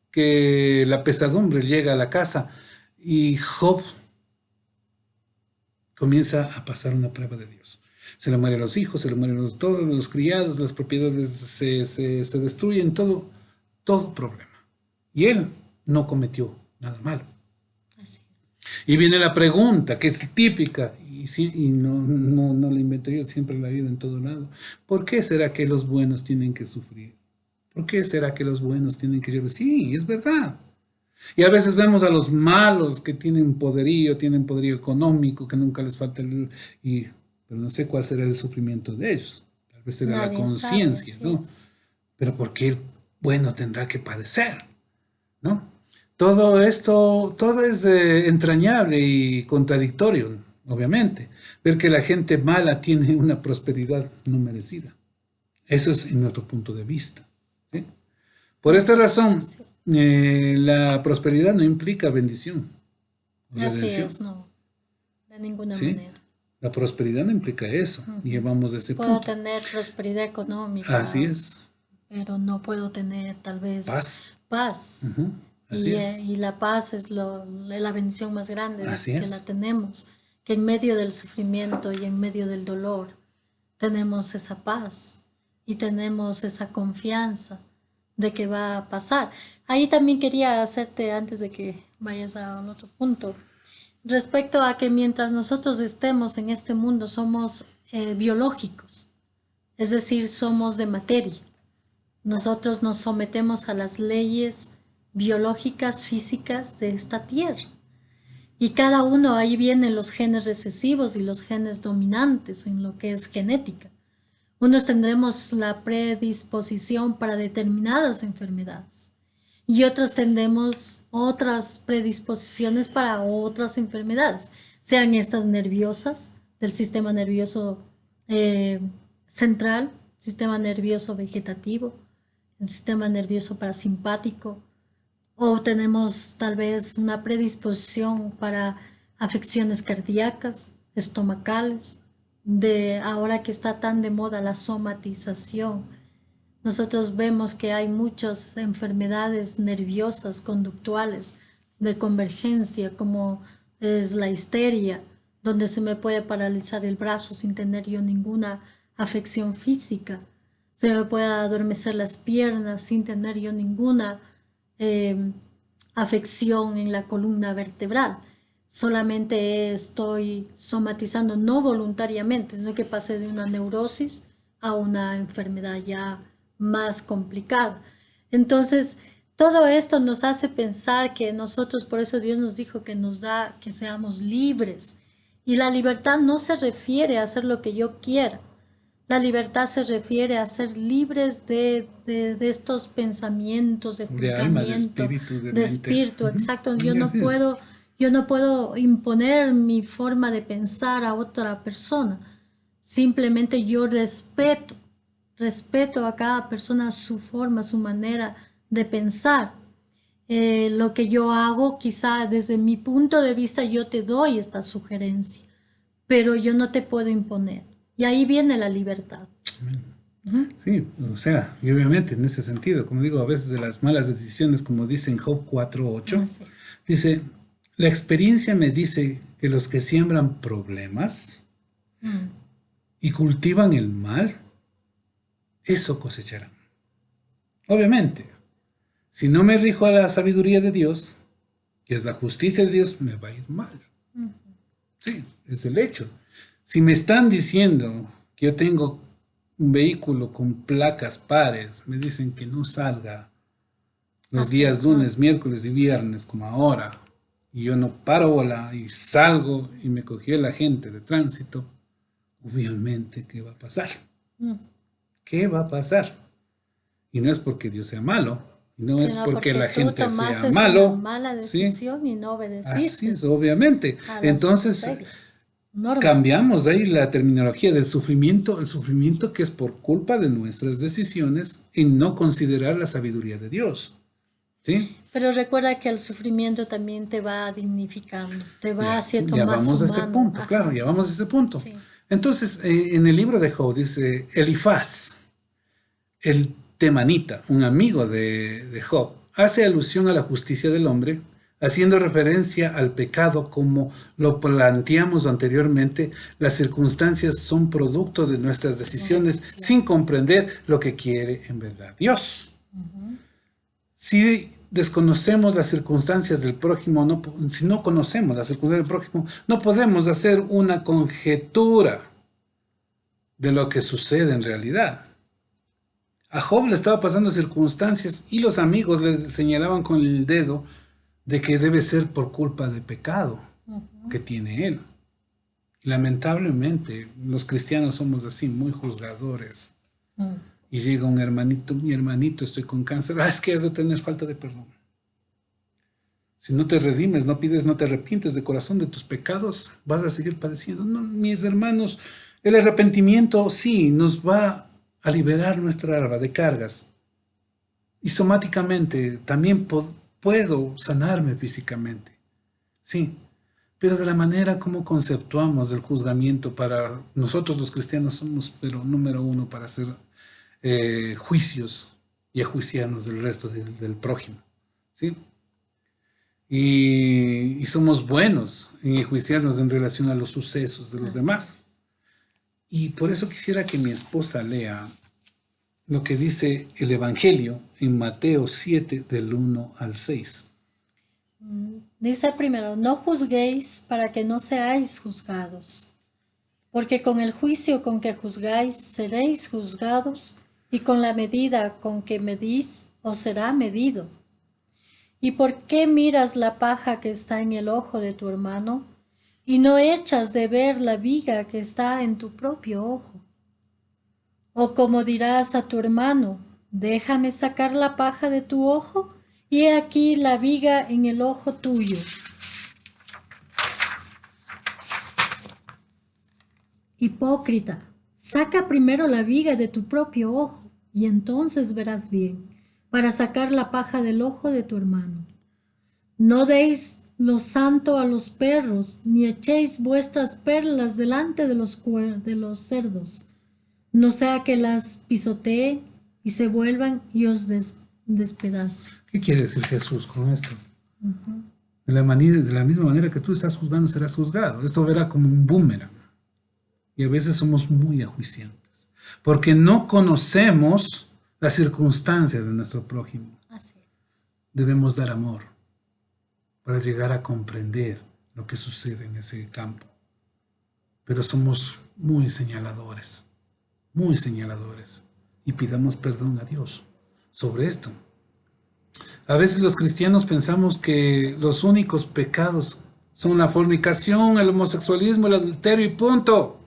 que la pesadumbre llega a la casa y Job comienza a pasar una prueba de Dios. Se le mueren los hijos, se le mueren todos los criados, las propiedades se destruyen, todo problema. Y él no cometió nada malo. Así. Y viene la pregunta, que es típica, y no la invento yo, siempre la he oído en todo lado. ¿Por qué será que los buenos tienen que sufrir? ¿Por qué será que los buenos tienen que llorar? Sí, es verdad. Y a veces vemos a los malos que tienen poderío económico, que nunca les falta pero no sé cuál será el sufrimiento de ellos. Tal vez será la conciencia, ¿no? Pero ¿por qué el bueno tendrá que padecer? ¿No? Todo esto, todo es entrañable y contradictorio, obviamente. Ver que la gente mala tiene una prosperidad no merecida. Eso es en nuestro punto de vista. ¿Sí? Por esta razón, la prosperidad no implica bendición. Así es, no. De ninguna manera. La prosperidad no implica eso. Llevamos ese punto. Puedo tener prosperidad económica. Así es. Pero no puedo tener tal vez paz. Así es. Y la paz es la bendición más grande que la tenemos. Que en medio del sufrimiento y en medio del dolor tenemos esa paz y tenemos esa confianza de que va a pasar. Ahí también quería hacerte, antes de que vayas a un otro punto, respecto a que mientras nosotros estemos en este mundo somos biológicos, es decir, somos de materia. Nosotros nos sometemos a las leyes biológicas, físicas de esta tierra. Y cada uno, ahí vienen los genes recesivos y los genes dominantes en lo que es genética. Unos tendremos la predisposición para determinadas enfermedades y otros tendremos otras predisposiciones para otras enfermedades, sean estas nerviosas, del sistema nervioso central, sistema nervioso vegetativo, el sistema nervioso parasimpático, o tenemos tal vez una predisposición para afecciones cardíacas, estomacales, de ahora que está tan de moda la somatización. Nosotros vemos que hay muchas enfermedades nerviosas, conductuales, de convergencia, como es la histeria, donde se me puede paralizar el brazo sin tener yo ninguna afección física. Se me puede adormecer las piernas sin tener yo ninguna afección en la columna vertebral. Solamente estoy somatizando no voluntariamente, sino que pasé de una neurosis a una enfermedad ya más complicada. Entonces, todo esto nos hace pensar que nosotros, por eso Dios nos dijo que nos da que seamos libres. Y la libertad no se refiere a hacer lo que yo quiera. La libertad se refiere a ser libres de estos pensamientos, de De alma, de juzgamiento, espíritu, de de mente. espíritu, exacto. Sí, así es. Yo no puedo imponer mi forma de pensar a otra persona. Simplemente yo respeto a cada persona su forma, su manera de pensar. Lo que yo hago, quizá desde mi punto de vista, yo te doy esta sugerencia, pero yo no te puedo imponer. Y ahí viene la libertad. Sí, o sea, y obviamente en ese sentido, como digo, a veces de las malas decisiones, como dice en Job 4:8, Así es. dice, la experiencia me dice que los que siembran problemas Mm, y cultivan el mal, eso cosecharán. Obviamente, si no me rijo a la sabiduría de Dios, que es la justicia de Dios, me va a ir mal. mm. Sí, es el hecho. Si me están diciendo que yo tengo un vehículo con placas pares, me dicen que no salga los Así días es, ¿no? lunes, miércoles y viernes como ahora, y yo no paro bola y salgo y me cogió el agente de tránsito, obviamente, ¿qué va a pasar? Mm. ¿Qué va a pasar? Y no es porque Dios sea malo, y no es Sino porque porque la tú gente sea tomaste una malo, mala ¿sí? decisión y no Así obedeciste es, obviamente. a las Entonces, reglas, normas. cambiamos ahí la terminología del sufrimiento, el sufrimiento que es por culpa de nuestras decisiones y no considerar la sabiduría de Dios. ¿Sí? Pero recuerda que el sufrimiento también te va dignificando, te va Ya, haciendo ya más vamos a ese humano. punto, claro, Ajá, ya vamos a ese punto. sí. Entonces, en el libro de Job dice Elifaz, el temanita, un amigo de Job, hace alusión a la justicia del hombre, haciendo referencia al pecado como lo planteamos anteriormente. Las circunstancias son producto de nuestras decisiones sin Decisiones. comprender lo que quiere en verdad Dios. Ujú. Si desconocemos las circunstancias del prójimo, si no conocemos las circunstancias del prójimo, no podemos hacer una conjetura de lo que sucede en realidad. A Job le estaba pasando circunstancias y los amigos le señalaban con el dedo de que debe ser por culpa de pecado Ujú. que tiene él. Lamentablemente, los cristianos somos así, muy juzgadores. Mm. Y llega un hermanito, mi hermanito, estoy con cáncer. Es que has de tener falta de perdón. Si no te redimes, no pides, no te arrepientes de corazón de tus pecados, vas a seguir padeciendo. No, mis hermanos, el arrepentimiento sí nos va a liberar nuestra alma de cargas. Y somáticamente también puedo sanarme físicamente. Sí, pero de la manera como conceptuamos el juzgamiento para nosotros los cristianos somos, pero número uno para hacer juicios y enjuiciarnos del resto del prójimo. ¿Sí? Y somos buenos en enjuiciarnos en relación a los sucesos de los Así demás. es. Y por eso quisiera que mi esposa lea lo que dice el Evangelio en Mateo 7 del 1 al 6. Dice primero, no juzguéis para que no seáis juzgados, porque con el juicio con que juzgáis seréis juzgados, y con la medida con que medís os será medido. ¿Y por qué miras la paja que está en el ojo de tu hermano, y no echas de ver la viga que está en tu propio ojo? O como dirás a tu hermano, déjame sacar la paja de tu ojo, y he aquí la viga en el ojo tuyo. Hipócrita, saca primero la viga de tu propio ojo, y entonces verás bien, para sacar la paja del ojo de tu hermano. No deis lo santo a los perros, ni echéis vuestras perlas delante de los cerdos, no sea que las pisotee y se vuelvan y os despedacen. ¿Qué quiere decir Jesús con esto? De la misma manera que tú estás juzgando, serás juzgado. Esto verá como un boomerang. Y a veces somos muy ajuiciantes, porque no conocemos las circunstancias de nuestro prójimo. Así es. Debemos dar amor para llegar a comprender lo que sucede en ese campo. Pero somos muy señaladores, y pidamos perdón a Dios sobre esto. A veces los cristianos pensamos que los únicos pecados son la fornicación, el homosexualismo, el adulterio y punto.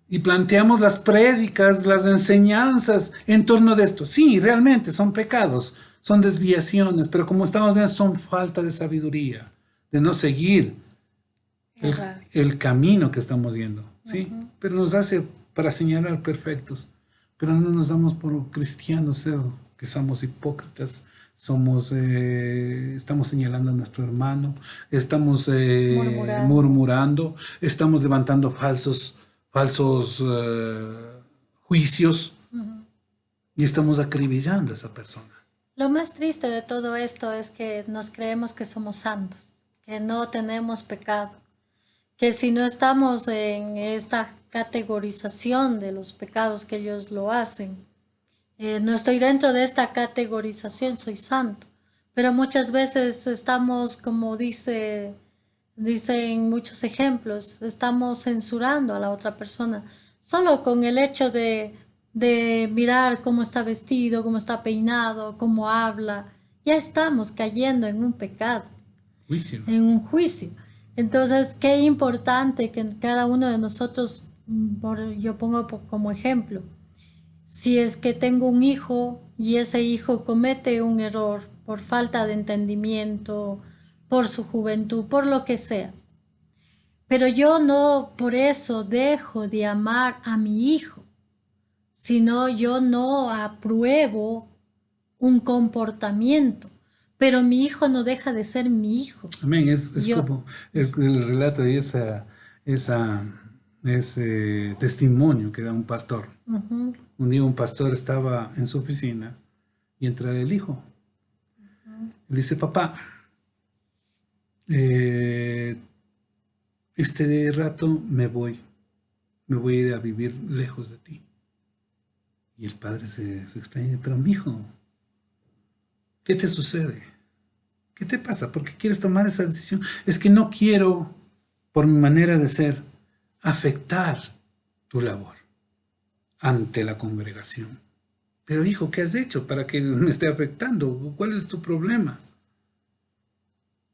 Y planteamos las prédicas, las enseñanzas en torno de esto. Sí, realmente son pecados, son desviaciones, pero como estamos viendo, son falta de sabiduría, de no seguir el camino que estamos yendo. ¿Sí? Pero nos hace para señalar perfectos, pero no nos damos por cristianos, que somos hipócritas, estamos señalando a nuestro hermano, estamos murmurando, estamos levantando falsos juicios y estamos acribillando a esa persona. Lo más triste de todo esto es que nos creemos que somos santos, que no tenemos pecado, que si no estamos en esta categorización de los pecados que ellos lo hacen, no estoy dentro de esta categorización, soy santo. Pero muchas veces estamos, como dicen muchos ejemplos, estamos censurando a la otra persona solo con el hecho de mirar cómo está vestido, cómo está peinado, cómo habla. Ya estamos cayendo en un pecado, en un juicio. Entonces, qué importante que cada uno de nosotros, yo pongo como ejemplo, si es que tengo un hijo y ese hijo comete un error por falta de entendimiento, por su juventud, por lo que sea, pero yo no por eso dejo de amar a mi hijo, sino yo no apruebo un comportamiento, pero mi hijo no deja de ser mi hijo. Amén, es como el relato de ese testimonio que da un pastor. Un día un pastor estaba en su oficina y entra el hijo. Le dice, papá, este rato me voy a ir a vivir lejos de ti. Y el padre se extraña, pero mi hijo, ¿qué te sucede? ¿Qué te pasa? ¿Por qué quieres tomar esa decisión? Es que no quiero, por mi manera de ser, afectar tu labor ante la congregación. Pero hijo, ¿qué has hecho para que me esté afectando? ¿Cuál es tu problema?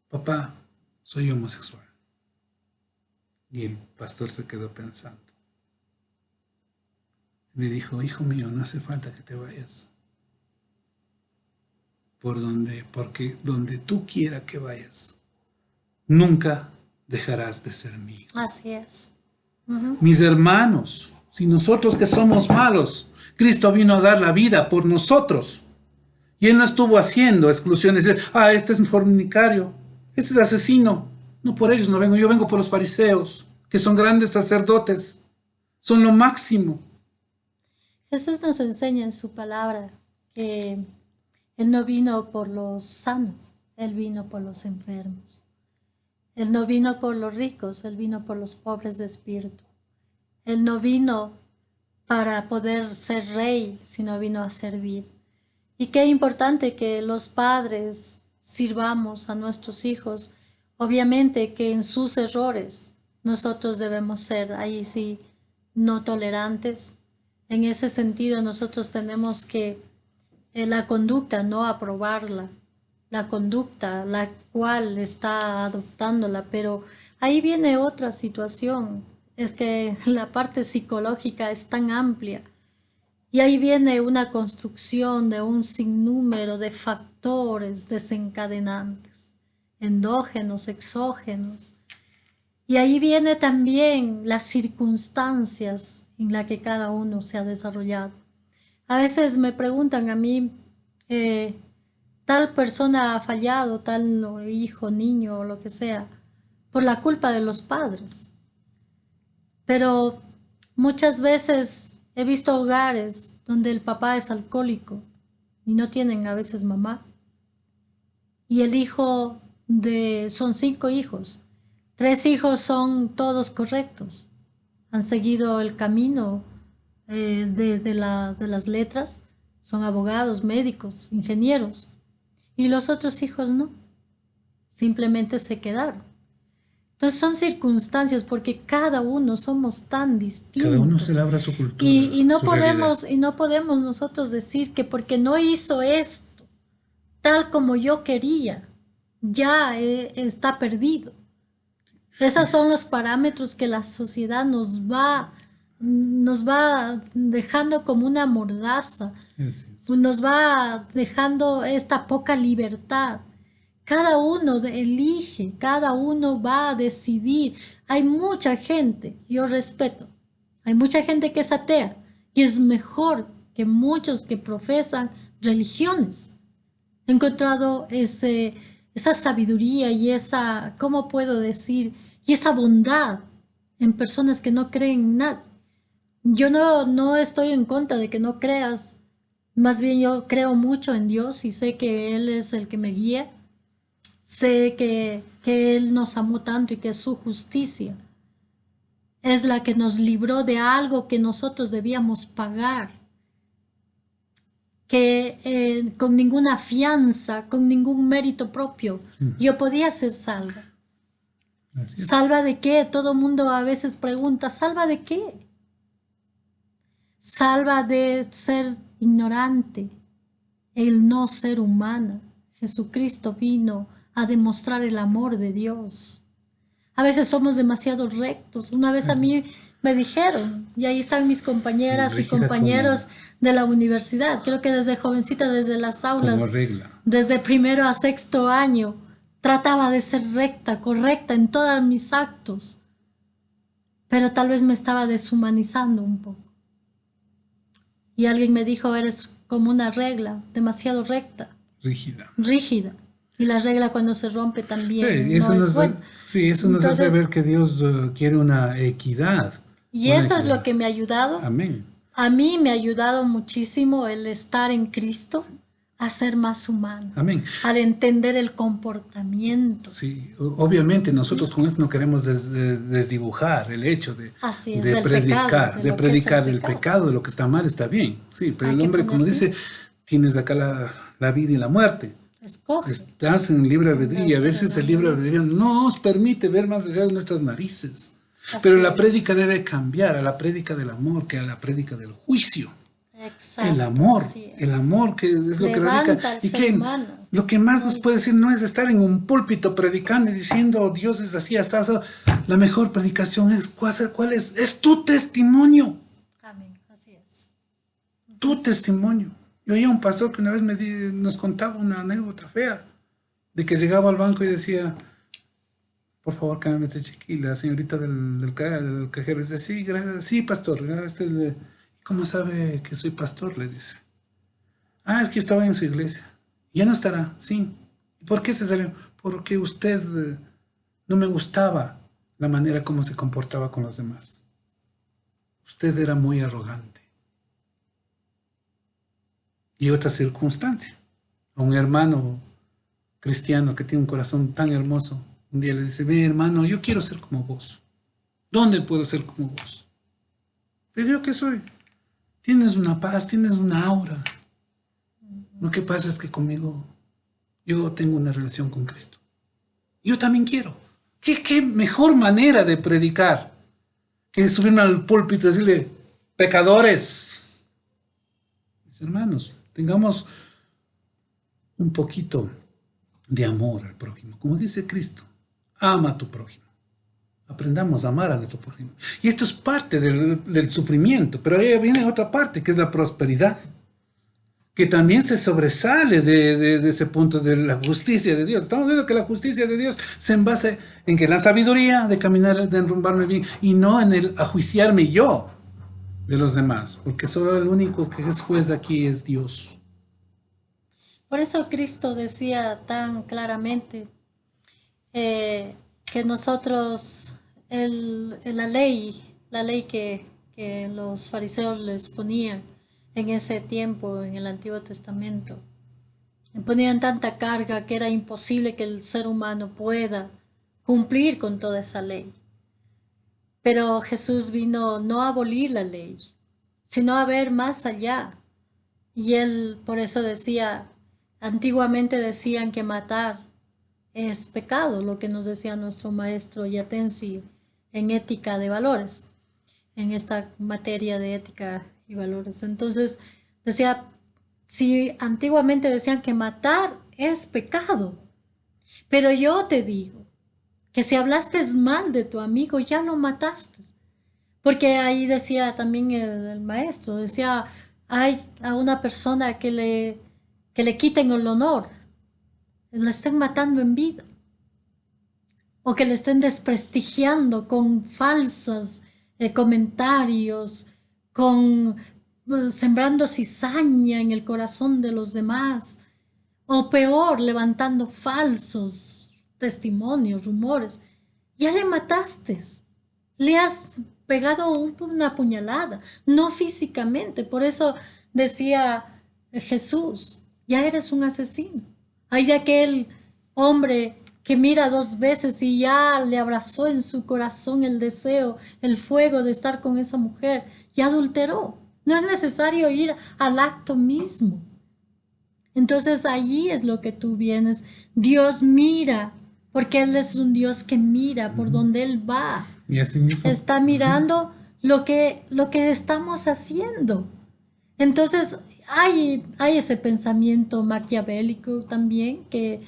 Papá, soy homosexual. Y el pastor se quedó pensando. Le dijo, hijo mío, no hace falta que te vayas. Porque donde tú quieras que vayas, nunca dejarás de ser mi hijo. Así es. Mis hermanos, si nosotros que somos malos, Cristo vino a dar la vida por nosotros. Y Él no estuvo haciendo exclusiones. Este es fornicario, este es asesino. No, por ellos no vengo, yo vengo por los fariseos, que son grandes sacerdotes, son lo máximo. Jesús nos enseña en su palabra que Él no vino por los sanos, Él vino por los enfermos. Él no vino por los ricos, Él vino por los pobres de espíritu. Él no vino para poder ser rey, sino vino a servir. Y qué importante que los padres sirvamos a nuestros hijos. Obviamente que en sus errores nosotros debemos ser, ahí sí, no tolerantes. En ese sentido nosotros tenemos que la conducta no aprobarla, la conducta la cual está adoptándola, pero ahí viene otra situación, es que la parte psicológica es tan amplia y ahí viene una construcción de un sinnúmero de factores desencadenantes, endógenos, exógenos, y ahí viene también las circunstancias en las que cada uno se ha desarrollado. A veces me preguntan a mí, tal persona ha fallado, tal hijo, niño o lo que sea, por la culpa de los padres. Pero muchas veces he visto hogares donde el papá es alcohólico y no tienen a veces mamá. Y el hijo son 5 hijos. 3 hijos son todos correctos. Han seguido el camino de las letras. Son abogados, médicos, ingenieros. Y los otros hijos no. Simplemente se quedaron. Entonces son circunstancias porque cada uno somos tan distintos. Cada uno se labra su cultura, y no su podemos, realidad. y no podemos nosotros decir que porque no hizo esto tal como yo quería, ya está perdido. Esos son los parámetros que la sociedad nos va dejando como una mordaza, nos va dejando esta poca libertad. Cada uno elige, cada uno va a decidir. Hay mucha gente, yo respeto, hay mucha gente que es atea y es mejor que muchos que profesan religiones. He encontrado esa sabiduría y esa, ¿cómo puedo decir? Y esa bondad en personas que no creen en nada. Yo no estoy en contra de que no creas, más bien yo creo mucho en Dios y sé que Él es el que me guía. Sé que Él nos amó tanto y que su justicia es la que nos libró de algo que nosotros debíamos pagar. Que con ninguna fianza, con ningún mérito propio, yo podía ser salva. ¿Salva de qué? Todo el mundo a veces pregunta, ¿salva de qué? Salva de ser ignorante, el no ser humana. Jesucristo vino a demostrar el amor de Dios. A veces somos demasiado rectos. Una vez a mí me dijeron, y ahí están mis compañeras y compañeros de la universidad, creo que desde jovencita, desde las aulas, desde primero a sexto año, trataba de ser recta, correcta en todos mis actos, pero tal vez me estaba deshumanizando un poco. Y alguien me dijo, eres como una regla, demasiado recta. Rígida. Y la regla cuando se rompe también eso no es bueno. Sí, eso nos hace ver que Dios quiere una equidad. Y eso es lo que me ha ayudado. Amén. A mí me ha ayudado muchísimo el estar en Cristo, a ser más humano. Amén. Al entender el comportamiento. Sí, obviamente nosotros con esto no queremos desdibujar el hecho de predicar, el pecado, de lo que está mal está bien. Sí, pero el hombre, como dice, tienes acá la vida y la muerte. Escoge. Estás en libre albedrío y a veces el libre albedrío no nos permite ver más allá de nuestras narices. Pero la prédica debe cambiar a la prédica del amor que a la prédica del juicio. Exacto, el amor que es lo que radica y que lo que más nos puede decir no es estar en un púlpito predicando y diciendo Dios es así, asado. La mejor predicación es ¿cuál es? Es tu testimonio. Amén, así es. Tu testimonio. Yo oía un pastor que una vez nos contaba una anécdota fea de que llegaba al banco y decía, por favor, cámbiame este cheque, y la señorita del cajero dice, sí, gracias, sí, pastor, ¿cómo sabe que soy pastor? Le dice. Ah, es que yo estaba en su iglesia. Ya no estará, sí. ¿Por qué se salió? Porque usted no me gustaba la manera como se comportaba con los demás. Usted era muy arrogante. Y otra circunstancia. A un hermano cristiano que tiene un corazón tan hermoso, un día le dice, ve hermano, yo quiero ser como vos. ¿Dónde puedo ser como vos? Pero yo qué soy. Tienes una paz, tienes una aura. Lo que pasa es que conmigo yo tengo una relación con Cristo. Yo también quiero. ¿Qué mejor manera de predicar que subirme al púlpito y decirle, pecadores? Mis hermanos, tengamos un poquito de amor al prójimo. Como dice Cristo, ama a tu prójimo. Aprendamos a amar a nuestro prójimo. Y esto es parte del sufrimiento, pero ahí viene otra parte, que es la prosperidad, que también se sobresale de ese punto de la justicia de Dios. Estamos viendo que la justicia de Dios se envase en que la sabiduría de caminar, de enrumbarme bien, y no en el ajuiciarme yo de los demás, porque solo el único que es juez aquí es Dios. Por eso Cristo decía tan claramente que nosotros, la ley que los fariseos les ponían en ese tiempo, en el Antiguo Testamento, le ponían tanta carga que era imposible que el ser humano pueda cumplir con toda esa ley. Pero Jesús vino no a abolir la ley, sino a ver más allá. Y él por eso decía, antiguamente decían que matar es pecado, lo que nos decía nuestro maestro Yatensi en ética de valores, en esta materia de ética y valores. Entonces decía, si antiguamente decían que matar es pecado, pero yo te digo que si hablaste mal de tu amigo, ya lo mataste. Porque ahí decía también el maestro, decía, hay a una persona que le quiten el honor, la estén matando en vida, o que le estén desprestigiando con falsos comentarios, con sembrando cizaña en el corazón de los demás, o peor, levantando falsos testimonios, rumores. Ya le mataste, le has pegado una puñalada, no físicamente. Por eso decía Jesús, ya eres un asesino. Hay de aquel hombre que mira 2 veces y ya le abrazó en su corazón el deseo, el fuego de estar con esa mujer, y adulteró. No es necesario ir al acto mismo. Entonces allí es lo que tú vienes. Dios mira, porque Él es un Dios que mira por donde Él va. Y así mismo. Está mirando lo que estamos haciendo. Entonces hay ese pensamiento maquiavélico también que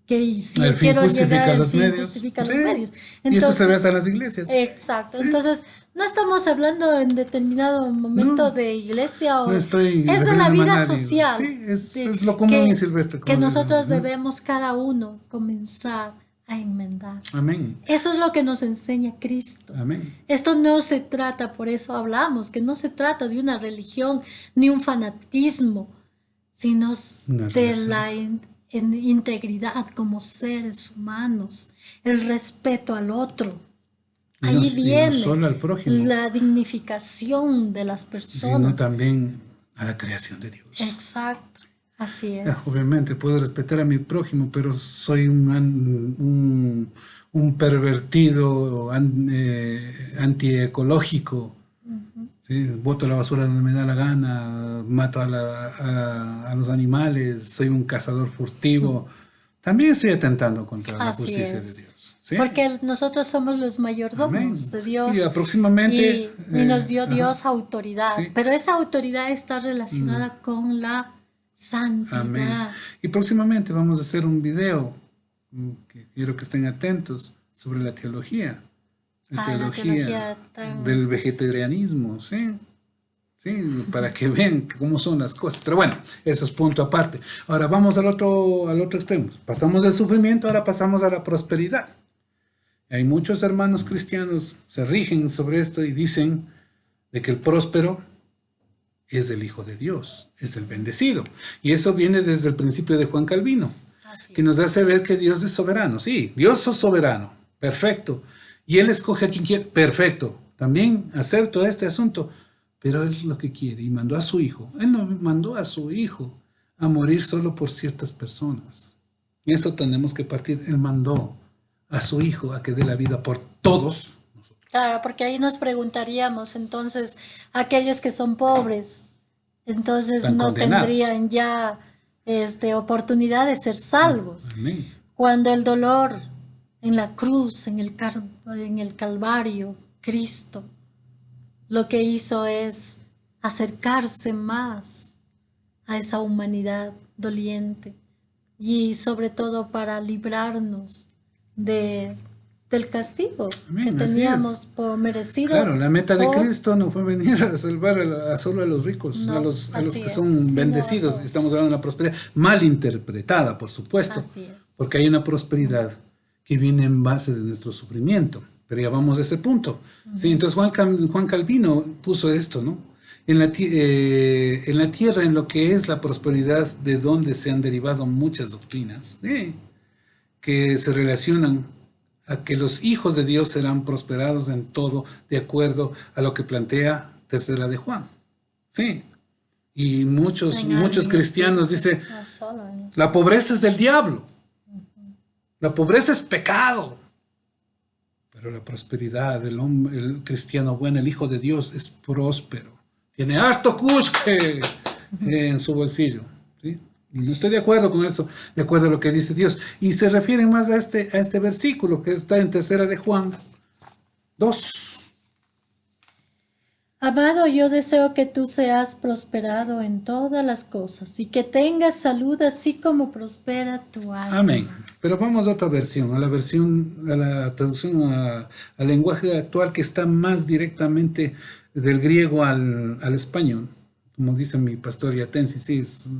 si El yo fin quiero justifica llegar, el los fin medios. justifica Sí. los medios. Y eso se ve Entonces, hasta en las iglesias. exacto. Sí. Entonces, no estamos hablando en determinado momento No, de iglesia o no estoy es de la refiriéndome a vida nadie. social. Sí, es de- lo común y silvestre. que como se nosotros dice, ¿no? debemos cada uno comenzar a enmendar. Amén. Eso es lo que nos enseña Cristo. Amén. Esto no se trata, por eso hablamos, que no se trata de una religión ni un fanatismo, sino Una de relación. la integridad como seres humanos, el respeto al otro. Y Ahí no viene solo al prójimo, la dignificación de las sino personas. también a la creación de Dios. Exacto, así es. Obviamente puedo respetar a mi prójimo, pero soy un pervertido antiecológico. ¿Sí? Boto la basura donde me da la gana, mato a los animales, soy un cazador furtivo. También estoy atentando contra la Así justicia es. de Dios. ¿Sí? Porque nosotros somos los mayordomos Amén. de Dios. Y aproximadamente... Y nos dio Dios autoridad. Sí. Pero esa autoridad está relacionada con la santidad. Amén. Y próximamente vamos a hacer un video que quiero que estén atentos sobre la teología. La teología del vegetarianismo, ¿sí? ¿Sí? Para que vean cómo son las cosas. Pero bueno, eso es punto aparte. Ahora vamos al otro extremo. Pasamos del sufrimiento, ahora pasamos a la prosperidad. Hay muchos hermanos cristianos se rigen sobre esto y dicen de que el próspero es el Hijo de Dios, es el bendecido. Y eso viene desde el principio de Juan Calvino, que nos hace ver que Dios es soberano. Sí, Dios es soberano, perfecto. Y Él escoge a quien quiere, perfecto. También acepto este asunto, pero Él es lo que quiere y mandó a su Hijo. Él no mandó a su Hijo a morir solo por ciertas personas. Y eso tenemos que partir. Él mandó a su Hijo a que dé la vida por todos. Claro, porque ahí nos preguntaríamos, entonces, aquellos que son pobres, entonces Están no condenados. tendrían ya oportunidad de ser salvos. Amén. Cuando el dolor en la cruz, en el Calvario, Cristo, lo que hizo es acercarse más a esa humanidad doliente y sobre todo para librarnos del castigo Amén, que así teníamos es. por merecido. Claro, la meta de o- Cristo no fue venir a salvar solo a los ricos, No, a los así que es, son sino bendecidos. a todos. Estamos hablando de la prosperidad mal interpretada, por supuesto, Así es. porque hay una prosperidad que viene en base de nuestro sufrimiento. Pero ya vamos a ese punto. Sí, entonces Juan Calvino puso esto, ¿no? en la tierra, en lo que es la prosperidad, de donde se han derivado muchas doctrinas, que se relacionan a que los hijos de Dios serán prosperados en todo, de acuerdo a lo que plantea Tercera de Juan. Sí. Y muchos cristianos dicen, la pobreza es del diablo, la pobreza es pecado, pero la prosperidad del hombre, el cristiano bueno, el hijo de Dios, es próspero. Tiene harto kushke en su bolsillo. ¿Sí? Y no estoy de acuerdo con eso, de acuerdo a lo que dice Dios. Y se refieren más a este versículo que está en Tercera de Juan 2. Amado, yo deseo que tú seas prosperado en todas las cosas y que tengas salud así como prospera tu alma. Amén. Pero vamos a otra versión, a la traducción al lenguaje actual, que está más directamente del griego al español. Como dice mi pastor Yatensi, sí, es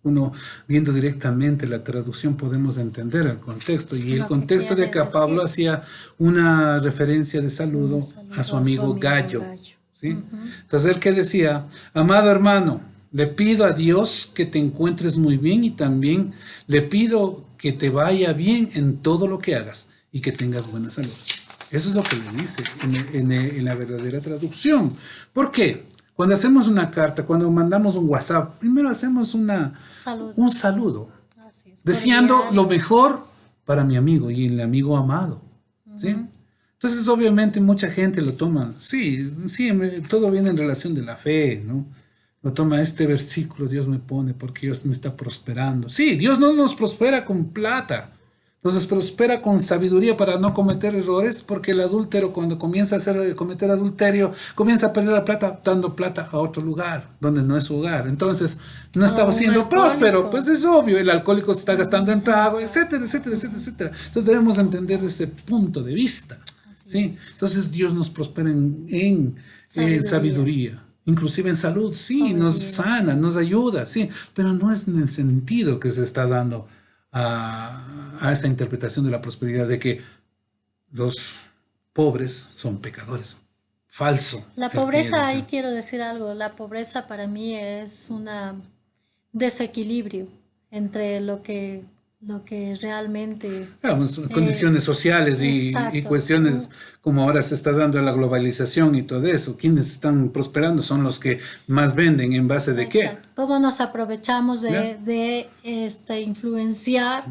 uno viendo directamente la traducción podemos entender el contexto. Y el contexto de acá, Pablo hacía una referencia de saludo a su amigo Gallo. ¿Sí? Entonces él que decía, amado hermano, le pido a Dios que te encuentres muy bien y también le pido que te vaya bien en todo lo que hagas y que tengas buena salud. Eso es lo que le dice en la verdadera traducción. ¿Por qué? Cuando hacemos una carta, cuando mandamos un WhatsApp, primero hacemos un saludo, deseando lo mejor para mi amigo y el amigo amado. ¿Sí? Entonces, obviamente, mucha gente lo toma, sí, todo viene en relación de la fe, ¿no? Lo toma este versículo, Dios me pone porque Dios me está prosperando. Sí, Dios no nos prospera con plata, nos prospera con sabiduría para no cometer errores, porque el adúltero, cuando comienza a cometer adulterio, comienza a perder la plata, dando plata a otro lugar, donde no es su hogar. Entonces, no estaba siendo próspero, pues es obvio, el alcohólico se está gastando en trago, etcétera, etcétera, etcétera, etcétera. Entonces, debemos entender ese punto de vista. ¿Sí? Entonces Dios nos prospera en sabiduría, inclusive en salud, sí, nos sana, nos ayuda, sí, pero no es en el sentido que se está dando a esta interpretación de la prosperidad de que los pobres son pecadores. Falso. La pobreza, ahí quiero decir algo, la pobreza para mí es un desequilibrio entre lo que realmente... condiciones sociales y cuestiones como ahora se está dando la globalización y todo eso. Quienes están prosperando son los que más venden, ¿en base de qué? ¿Cómo nos aprovechamos de influenciar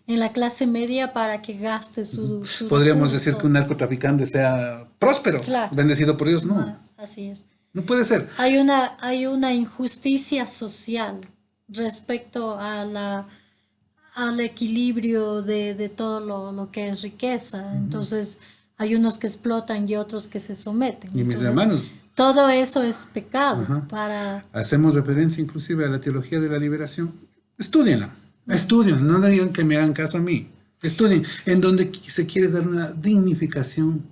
en la clase media para que gaste su Podríamos recurso? decir que un narcotraficante sea próspero, bendecido por Dios, no. Así es. No puede ser. Hay una injusticia social respecto al equilibrio de todo lo que es riqueza. Entonces, hay unos que explotan y otros que se someten. Y mis hermanos. Todo eso es pecado. Hacemos referencia inclusive a la teología de la liberación. Estúdienla, no digan que me hagan caso a mí. Estudien, en donde se quiere dar una dignificación.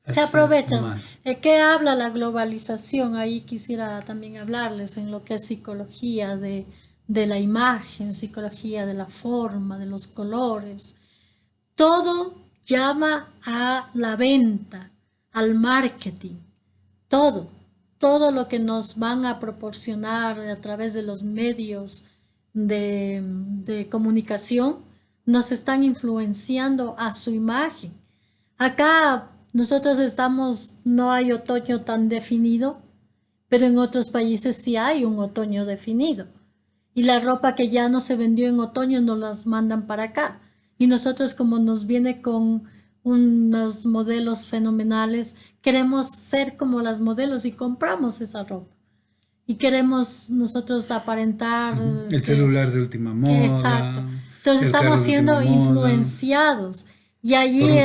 Se aprovechan. ¿Qué habla la globalización? Ahí quisiera también hablarles en lo que es psicología de la imagen, psicología de la forma, de los colores. Todo llama a la venta, al marketing. Todo lo que nos van a proporcionar a través de los medios de comunicación nos están influenciando a su imagen. Acá nosotros no hay otoño tan definido, pero en otros países sí hay un otoño definido. Y la ropa que ya no se vendió en otoño nos las mandan para acá. Y nosotros, como nos viene con unos modelos fenomenales, queremos ser como las modelos y compramos esa ropa. Y queremos nosotros aparentar... El celular de última moda. Exacto. Entonces estamos siendo influenciados. Y allí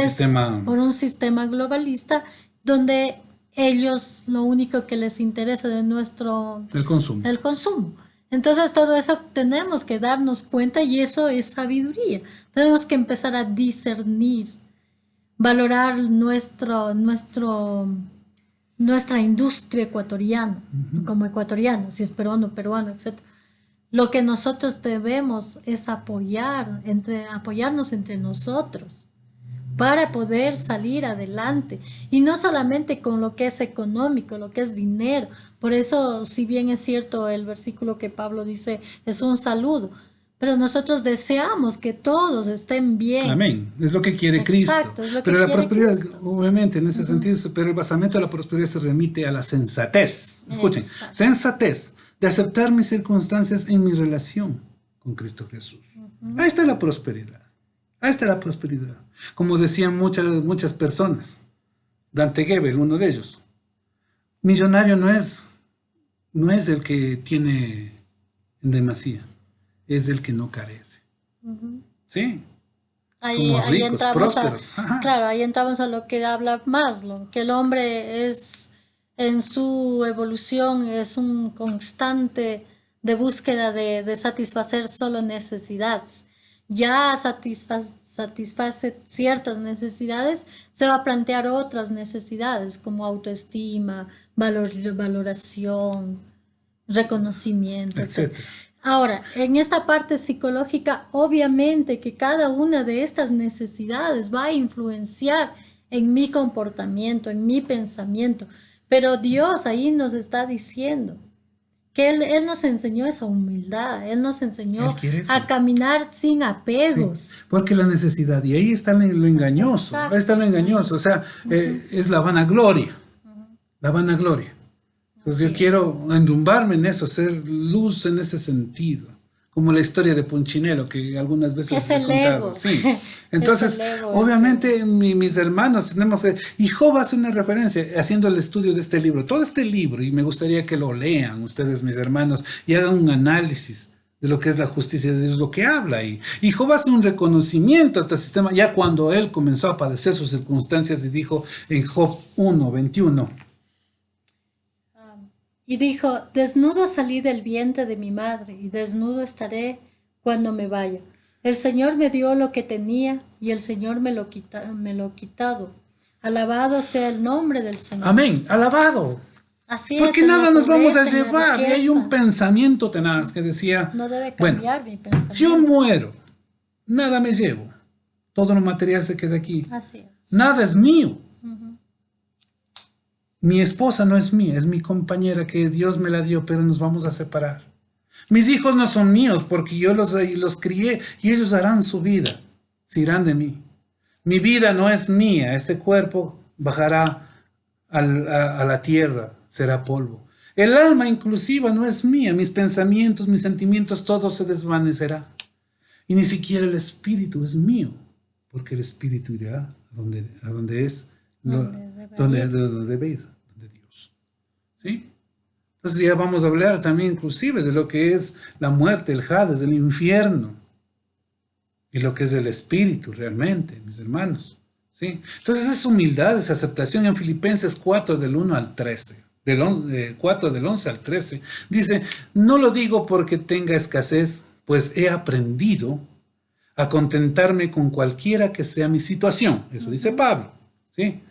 por un sistema globalista donde ellos lo único que les interesa de el consumo. Entonces todo eso tenemos que darnos cuenta y eso es sabiduría. Tenemos que empezar a discernir, valorar nuestra industria ecuatoriana, como ecuatoriano, si es peruano, etc. Lo que nosotros debemos es apoyarnos entre nosotros para poder salir adelante. Y no solamente con lo que es económico, lo que es dinero. Por eso, si bien es cierto el versículo que Pablo dice, es un saludo, pero nosotros deseamos que todos estén bien. Amén. Es lo que quiere Cristo. Exacto, es lo que Pero la quiere prosperidad, Cristo. obviamente, en ese sentido, pero el basamento de la prosperidad se remite a la sensatez. Escuchen, Exacto. sensatez de aceptar mis circunstancias en mi relación con Cristo Jesús. Ahí está la prosperidad. Ahí está la prosperidad. Como decían muchas personas. Dante Gebel, uno de ellos. Millonario no es el que tiene en demasía, es el que no carece. ¿Sí? Somos ricos, entramos prósperos. claro, ahí entramos a lo que habla Maslow, que el hombre es, en su evolución, es un constante de búsqueda de satisfacer solo necesidades. Ya satisface ciertas necesidades, se va a plantear otras necesidades como autoestima, valoración, reconocimiento, etc. Ahora, en esta parte psicológica, obviamente que cada una de estas necesidades va a influenciar en mi comportamiento, en mi pensamiento, pero Dios ahí nos está diciendo que Él nos enseñó esa humildad, Él nos enseñó a caminar sin apegos. Sí, porque la necesidad, y ahí está lo engañoso, ahí está lo engañoso, o sea, es la vanagloria, la vanagloria. Entonces yo quiero enrumbarme en eso, ser luz en ese sentido, como la historia de Punchinello que algunas veces les he contado. Ego. Sí. Entonces, obviamente mis hermanos tenemos y Job hace una referencia haciendo el estudio de este libro, todo este libro, y me gustaría que lo lean ustedes, mis hermanos, y hagan un análisis de lo que es la justicia de Dios, lo que habla ahí. Y Job hace un reconocimiento a este sistema, ya cuando él comenzó a padecer sus circunstancias, y dijo en Job 1:21. Y dijo, desnudo salí del vientre de mi madre, y desnudo estaré cuando me vaya. El Señor me dio lo que tenía, y el Señor me lo quitado. Alabado sea el nombre del Señor. Amén, alabado. Así porque es, nada nos vamos a llevar. Y hay un pensamiento tenaz que decía, no debe cambiar mi pensamiento. Si yo muero, nada me llevo. Todo lo material se queda aquí. Así es. Nada es mío. Mi esposa no es mía, es mi compañera que Dios me la dio, pero nos vamos a separar. Mis hijos no son míos porque yo los crié y ellos harán su vida, se irán de mí. Mi vida no es mía, este cuerpo bajará a la tierra, será polvo. El alma inclusiva no es mía, mis pensamientos, mis sentimientos, todo se desvanecerá. Y ni siquiera el espíritu es mío, porque el espíritu irá a donde debe ir. ¿Sí? Entonces ya vamos a hablar también inclusive de lo que es la muerte, el Hades, el infierno, y lo que es el espíritu realmente, mis hermanos. ¿Sí? Entonces es humildad, es aceptación. En Filipenses 4 del 1 al 13, 4 del 11 al 13, dice, no lo digo porque tenga escasez, pues he aprendido a contentarme con cualquiera que sea mi situación. Eso dice Pablo. ¿Sí?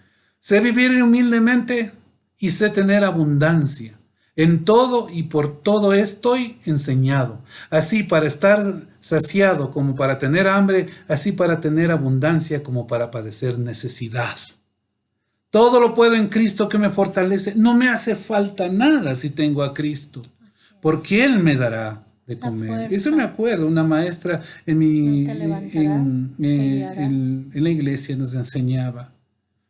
Sé vivir humildemente y sé tener abundancia. En todo y por todo estoy enseñado. Así para estar saciado como para tener hambre, así para tener abundancia como para padecer necesidad. Todo lo puedo en Cristo que me fortalece. No me hace falta nada si tengo a Cristo, porque Él me dará de comer. Eso me acuerdo, una maestra en la iglesia nos enseñaba.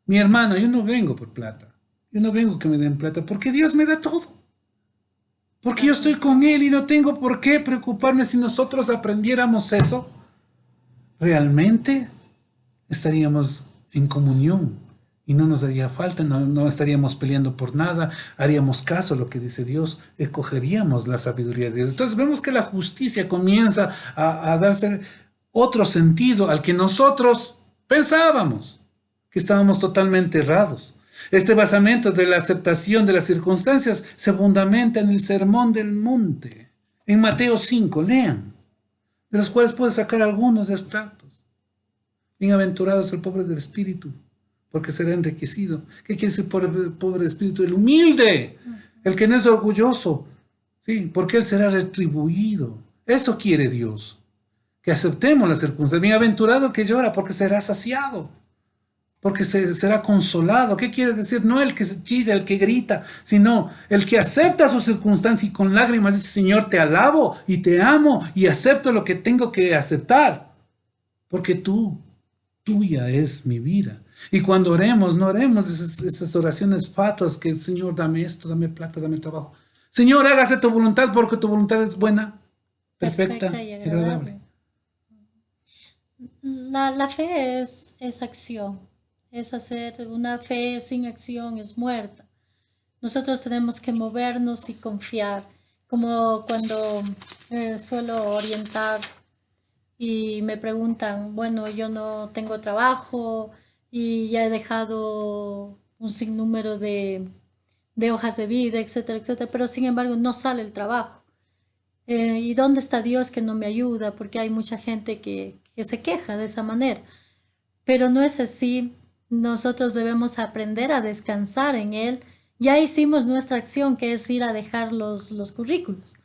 Mi hermano, yo no vengo por plata. Yo no vengo que me den plata, porque Dios me da todo. Porque yo estoy con Él y no tengo por qué preocuparme. Si nosotros aprendiéramos eso, realmente estaríamos en comunión y no nos haría falta, no estaríamos peleando por nada, haríamos caso a lo que dice Dios, escogeríamos la sabiduría de Dios. Entonces vemos que la justicia comienza a darse otro sentido al que nosotros pensábamos que estábamos totalmente errados. Este basamento de la aceptación de las circunstancias se fundamenta en el Sermón del Monte. En Mateo 5, lean, de los cuales puedo sacar algunos extractos. Bienaventurado es el pobre del espíritu, porque será enriquecido. ¿Qué quiere decir pobre de espíritu? El humilde, el que no es orgulloso, ¿sí? Porque él será retribuido. Eso quiere Dios, que aceptemos las circunstancias. Bienaventurado el que llora, porque será saciado. porque será consolado. ¿Qué quiere decir? No el que se chilla, el que grita, sino el que acepta su circunstancia y con lágrimas dice, Señor, te alabo y te amo y acepto lo que tengo que aceptar, porque tuya es mi vida. Y cuando oremos, no oremos esas oraciones fatuas que, Señor, dame esto, dame plata, dame trabajo. Señor, hágase tu voluntad porque tu voluntad es buena, perfecta y y agradable. La fe es acción, es hacer una fe sin acción, es muerta. Nosotros tenemos que movernos y confiar, como cuando suelo orientar y me preguntan, bueno, yo no tengo trabajo y ya he dejado un sinnúmero de hojas de vida, etcétera, etcétera, pero sin embargo no sale el trabajo. ¿Y dónde está Dios que no me ayuda? Porque hay mucha gente que se queja de esa manera. Pero no es así. Nosotros debemos aprender a descansar en Él. Ya hicimos nuestra acción, que es ir a dejar los currículos.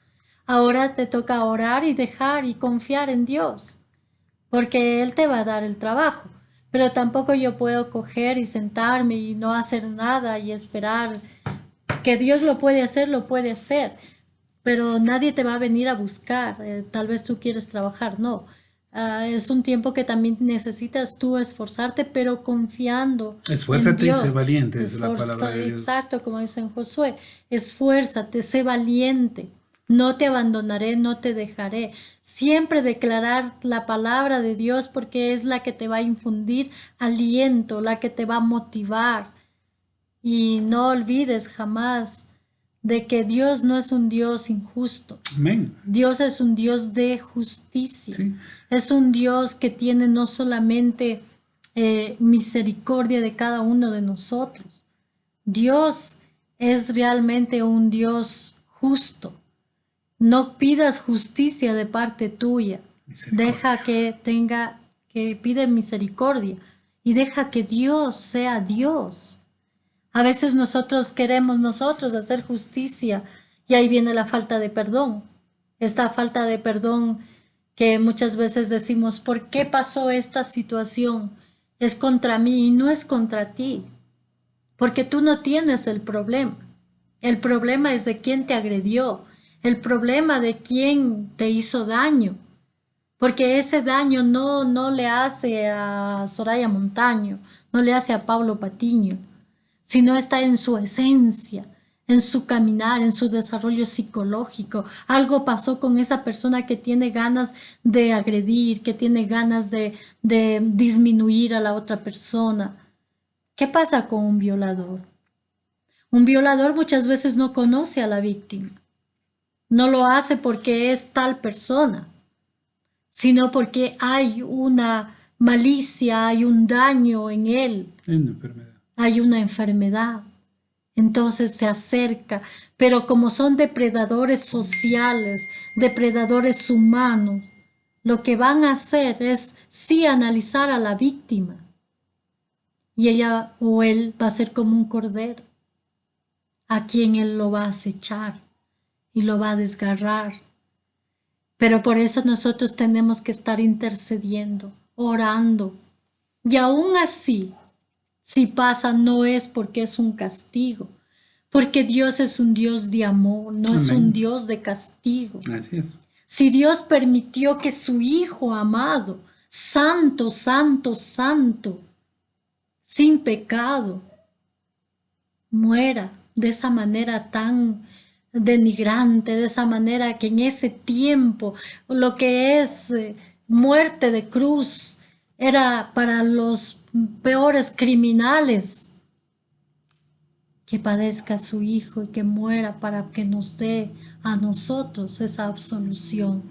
Ahora te toca orar y dejar y confiar en Dios, porque Él te va a dar el trabajo. Pero tampoco yo puedo coger y sentarme y no hacer nada y esperar que Dios lo puede hacer, pero nadie te va a venir a buscar. Tal vez tú quieres trabajar, no. Es un tiempo que también necesitas tú esforzarte, pero confiando en Esfuérzate y sé Dios. valiente, es la palabra de Dios. Exacto, como dice en Josué, esfuérzate, sé valiente. No te abandonaré, no te dejaré. Siempre declarar la palabra de Dios porque es la que te va a infundir aliento, la que te va a motivar. Y no olvides jamás de que Dios no es un Dios injusto. Amén. Dios es un Dios de justicia. Sí. Es un Dios que tiene no solamente misericordia de cada uno de nosotros. Dios es realmente un Dios justo. No pidas justicia de parte tuya. Deja que pide misericordia y deja que Dios sea Dios. A veces nosotros queremos hacer justicia y ahí viene la falta de perdón. Esta falta de perdón que muchas veces decimos, ¿por qué pasó esta situación? Es contra mí y no es contra ti, porque tú no tienes el problema. El problema es de quién te agredió, el problema de quién te hizo daño, porque ese daño no le hace a Soraya Montaño, no le hace a Pablo Patiño, sino está en su esencia, en su caminar, en su desarrollo psicológico. Algo pasó con esa persona que tiene ganas de agredir, que tiene ganas de disminuir a la otra persona. ¿Qué pasa con un violador? Un violador muchas veces no conoce a la víctima. No lo hace porque es tal persona, sino porque hay una malicia, hay un daño en él. Hay una enfermedad. Hay una enfermedad. Entonces se acerca, pero como son depredadores sociales, depredadores humanos, lo que van a hacer es sí analizar a la víctima. Y ella o él va a ser como un cordero, a quien él lo va a acechar y lo va a desgarrar. Pero por eso nosotros tenemos que estar intercediendo, orando. Y aún así, si pasa, no es porque es un castigo, porque Dios es un Dios de amor, no es un Dios de castigo. Así es. Si Dios permitió que su Hijo amado, santo, santo, santo, sin pecado, muera de esa manera tan denigrante, de esa manera que en ese tiempo lo que es muerte de cruz era para los peores criminales, que padezca su Hijo y que muera para que nos dé a nosotros esa absolución,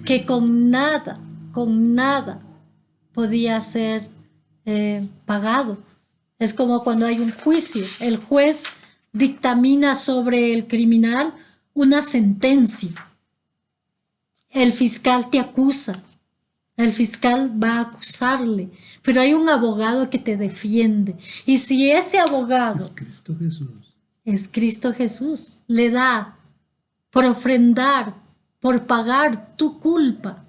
que con nada podía ser pagado. Es como cuando hay un juicio, el juez dictamina sobre el criminal una sentencia. El fiscal te acusa, el fiscal va a acusarle, pero hay un abogado que te defiende. Y si ese abogado es Cristo Jesús, le da por ofrendar, por pagar tu culpa,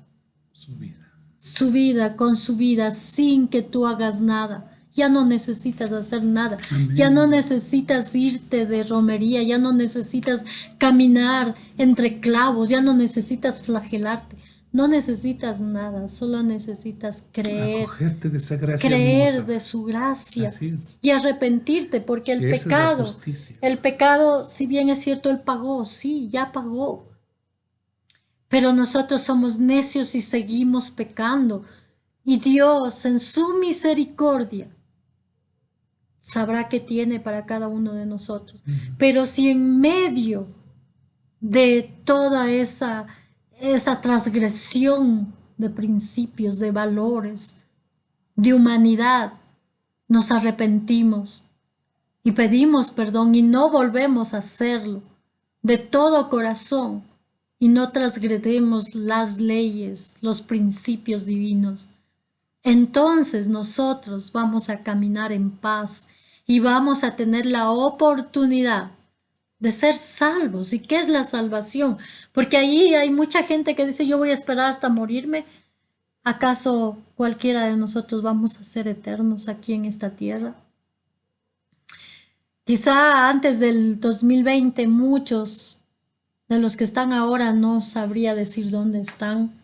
su vida. su vida con su vida sin que tú hagas nada. Ya no necesitas hacer nada. Amén. Ya no necesitas irte de romería. Ya no necesitas caminar entre clavos. Ya no necesitas flagelarte. No necesitas nada. Solo necesitas creer. Acogerte de esa gracia Creer hermosa. de su gracia. Así es. Y arrepentirte, porque Esa es la justicia. el pecado, si bien es cierto, Él pagó, sí, ya pagó. Pero nosotros somos necios y seguimos pecando. Y Dios, en su misericordia, sabrá qué tiene para cada uno de nosotros. Pero si en medio de toda esa transgresión de principios, de valores, de humanidad, nos arrepentimos y pedimos perdón y no volvemos a hacerlo de todo corazón y no transgredemos las leyes, los principios divinos, entonces nosotros vamos a caminar en paz y vamos a tener la oportunidad de ser salvos. ¿Y qué es la salvación? Porque ahí hay mucha gente que dice, yo voy a esperar hasta morirme. ¿Acaso cualquiera de nosotros vamos a ser eternos aquí en esta tierra? Quizá antes del 2020 muchos de los que están ahora no sabría decir dónde están.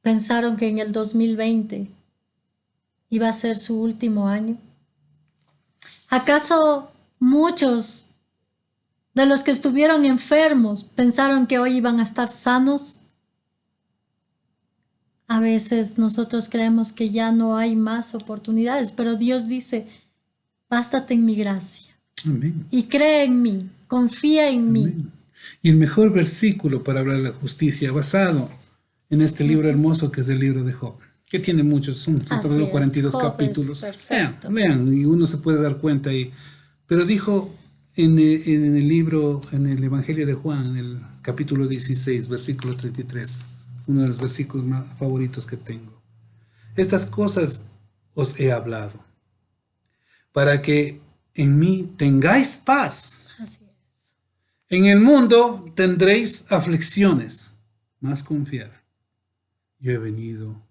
Pensaron que en el 2020 iba a ser su último año. ¿Acaso muchos de los que estuvieron enfermos pensaron que hoy iban a estar sanos? A veces nosotros creemos que ya no hay más oportunidades, pero Dios dice, bástate en mi gracia. Amén. Y cree en mí, confía en mí. Amén. Y el mejor versículo para hablar de la justicia, basado en este libro hermoso que es el libro de Job, que tiene muchos, son alrededor de 42 Job capítulos. Lean, y uno se puede dar cuenta ahí. Pero dijo en el libro, en el Evangelio de Juan, en el capítulo 16, versículo 33, uno de los versículos más favoritos que tengo. Estas cosas os he hablado, para que en mí tengáis paz. Así es. En el mundo tendréis aflicciones, mas confiad. Yo he vencido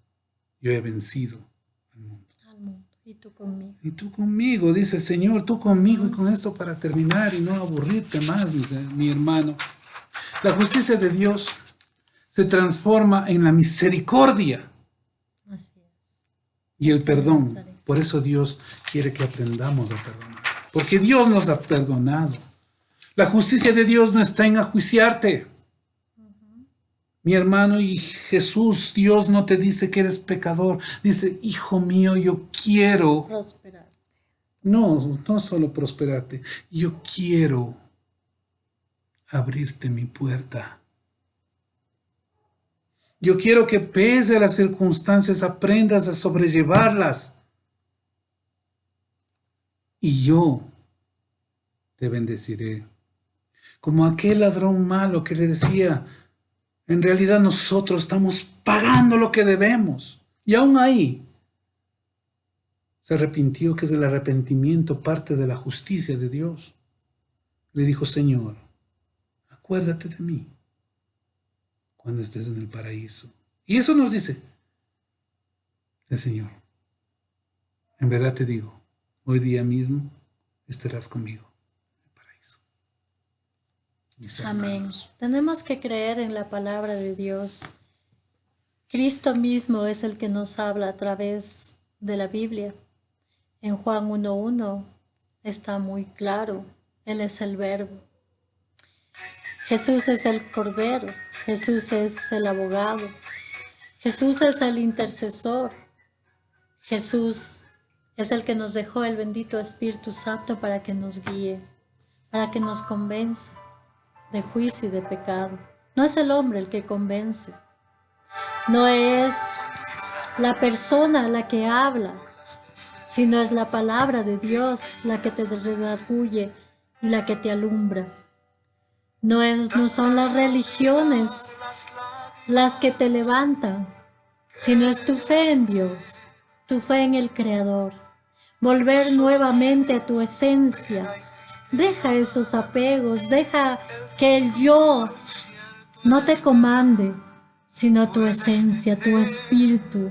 al mundo. Y tú conmigo. Y tú conmigo, dice el Señor, tú conmigo. Y con esto para terminar y no aburrirte más, mi hermano. La justicia de Dios se transforma en la misericordia. Así es. Y el perdón. Por eso Dios quiere que aprendamos a perdonar. Porque Dios nos ha perdonado. La justicia de Dios no está en enjuiciarte. Mi hermano, y Jesús, Dios no te dice que eres pecador. Dice, hijo mío, yo quiero prosperarte. No solo prosperarte. Yo quiero abrirte mi puerta. Yo quiero que pese a las circunstancias aprendas a sobrellevarlas. Y yo te bendeciré. Como aquel ladrón malo que le decía, en realidad nosotros estamos pagando lo que debemos. Y aún ahí se arrepintió, que es el arrepentimiento parte de la justicia de Dios. Le dijo, Señor, acuérdate de mí cuando estés en el paraíso. Y eso nos dice el Señor. En verdad te digo, hoy día mismo estarás conmigo en el paraíso. Amén. Tenemos que creer en la palabra de Dios. Cristo mismo es el que nos habla a través de la Biblia. En Juan 1:1 está muy claro. Él es el Verbo. Jesús es el Cordero. Jesús es el abogado. Jesús es el intercesor. Jesús es el que nos dejó el bendito Espíritu Santo para que nos guíe, para que nos convenza de juicio y de pecado. No es el hombre el que convence. No es la persona la que habla, sino es la palabra de Dios la que te redarguye y la que te alumbra. No son las religiones las que te levantan, sino es tu fe en Dios, tu fe en el Creador. Volver nuevamente a tu esencia. Deja esos apegos, deja que el yo no te comande, sino tu esencia, tu espíritu,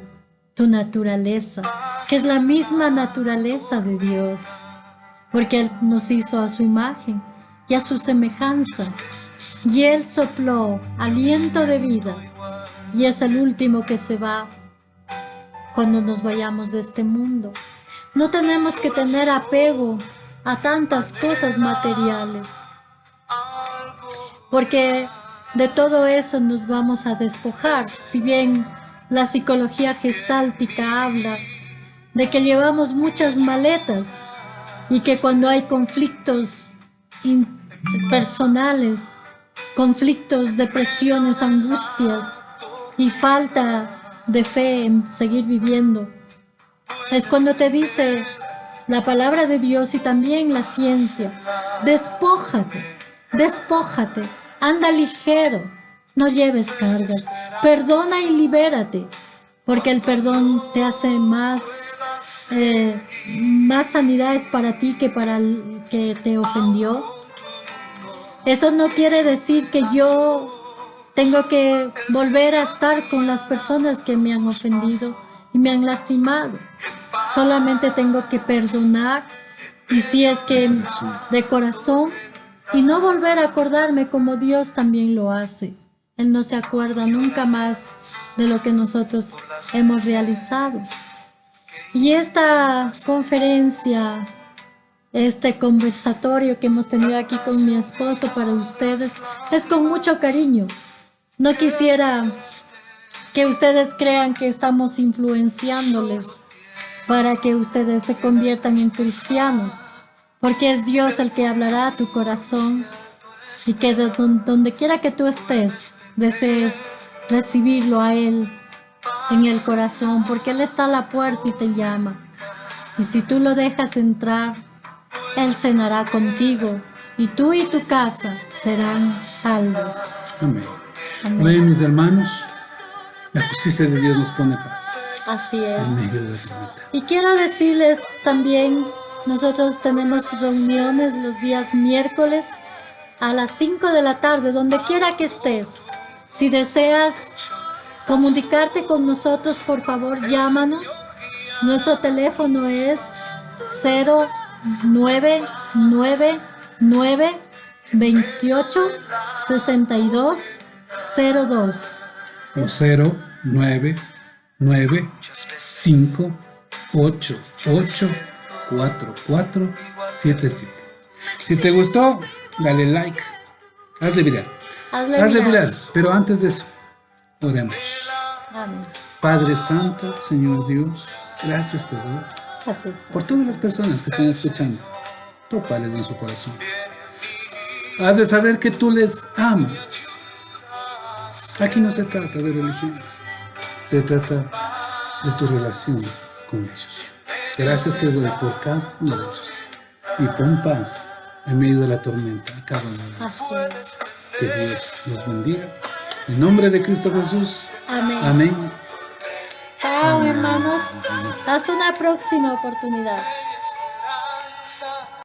tu naturaleza. que es la misma naturaleza de Dios, porque Él nos hizo a su imagen y a su semejanza, y Él sopló aliento de vida, y es el último que se va cuando nos vayamos de este mundo. No tenemos que tener apego a tantas cosas materiales, porque de todo eso nos vamos a despojar. Si bien la psicología gestáltica habla de que llevamos muchas maletas y que cuando hay conflictos personales, conflictos, depresiones, angustias y falta de fe en seguir viviendo, es cuando te dice la palabra de Dios y también la ciencia: despójate, despójate, anda ligero, no lleves cargas, perdona y libérate, porque el perdón te hace más sanidades para ti que para el que te ofendió. Eso no quiere decir que yo tengo que volver a estar con las personas que me han ofendido y me han lastimado. Solamente tengo que perdonar, y si es que de corazón, y no volver a acordarme como Dios también lo hace. Él no se acuerda nunca más de lo que nosotros hemos realizado. Y esta conferencia, este conversatorio que hemos tenido aquí con mi esposo para ustedes, es con mucho cariño. No quisiera que ustedes crean que estamos influenciándoles para que ustedes se conviertan en cristianos, porque es Dios el que hablará a tu corazón, y que donde quiera que tú estés, desees recibirlo a Él en el corazón, porque Él está a la puerta y te llama. Y si tú lo dejas entrar, Él cenará contigo, y tú y tu casa serán salvos. Amén. Amén. Amén, mis hermanos. La justicia de Dios nos pone paz Así es. en medio de la tormenta. Y quiero decirles también, nosotros tenemos reuniones los días miércoles a las 5 de la tarde, donde quiera que estés. Si deseas comunicarte con nosotros, por favor, llámanos. Nuestro teléfono es 0999 28 62 02. O 0995884477. Si te gustó, dale like, hazle viral. Hazle viral. Pero antes de eso, oremos. Amén. Padre Santo, Señor Dios, gracias te doy Así es. por todas las personas que están escuchando. Tópales en su corazón. Has de saber que tú les amas. Aquí no se trata de religión, se trata de tu relación con ellos. Gracias te doy por cada uno de ellos. Y pon paz en medio de la tormenta a cada uno de ellos. Así es. Que Dios los bendiga. En nombre de Cristo Jesús. Amén. Amén. Chao, hermanos. Hasta una próxima oportunidad.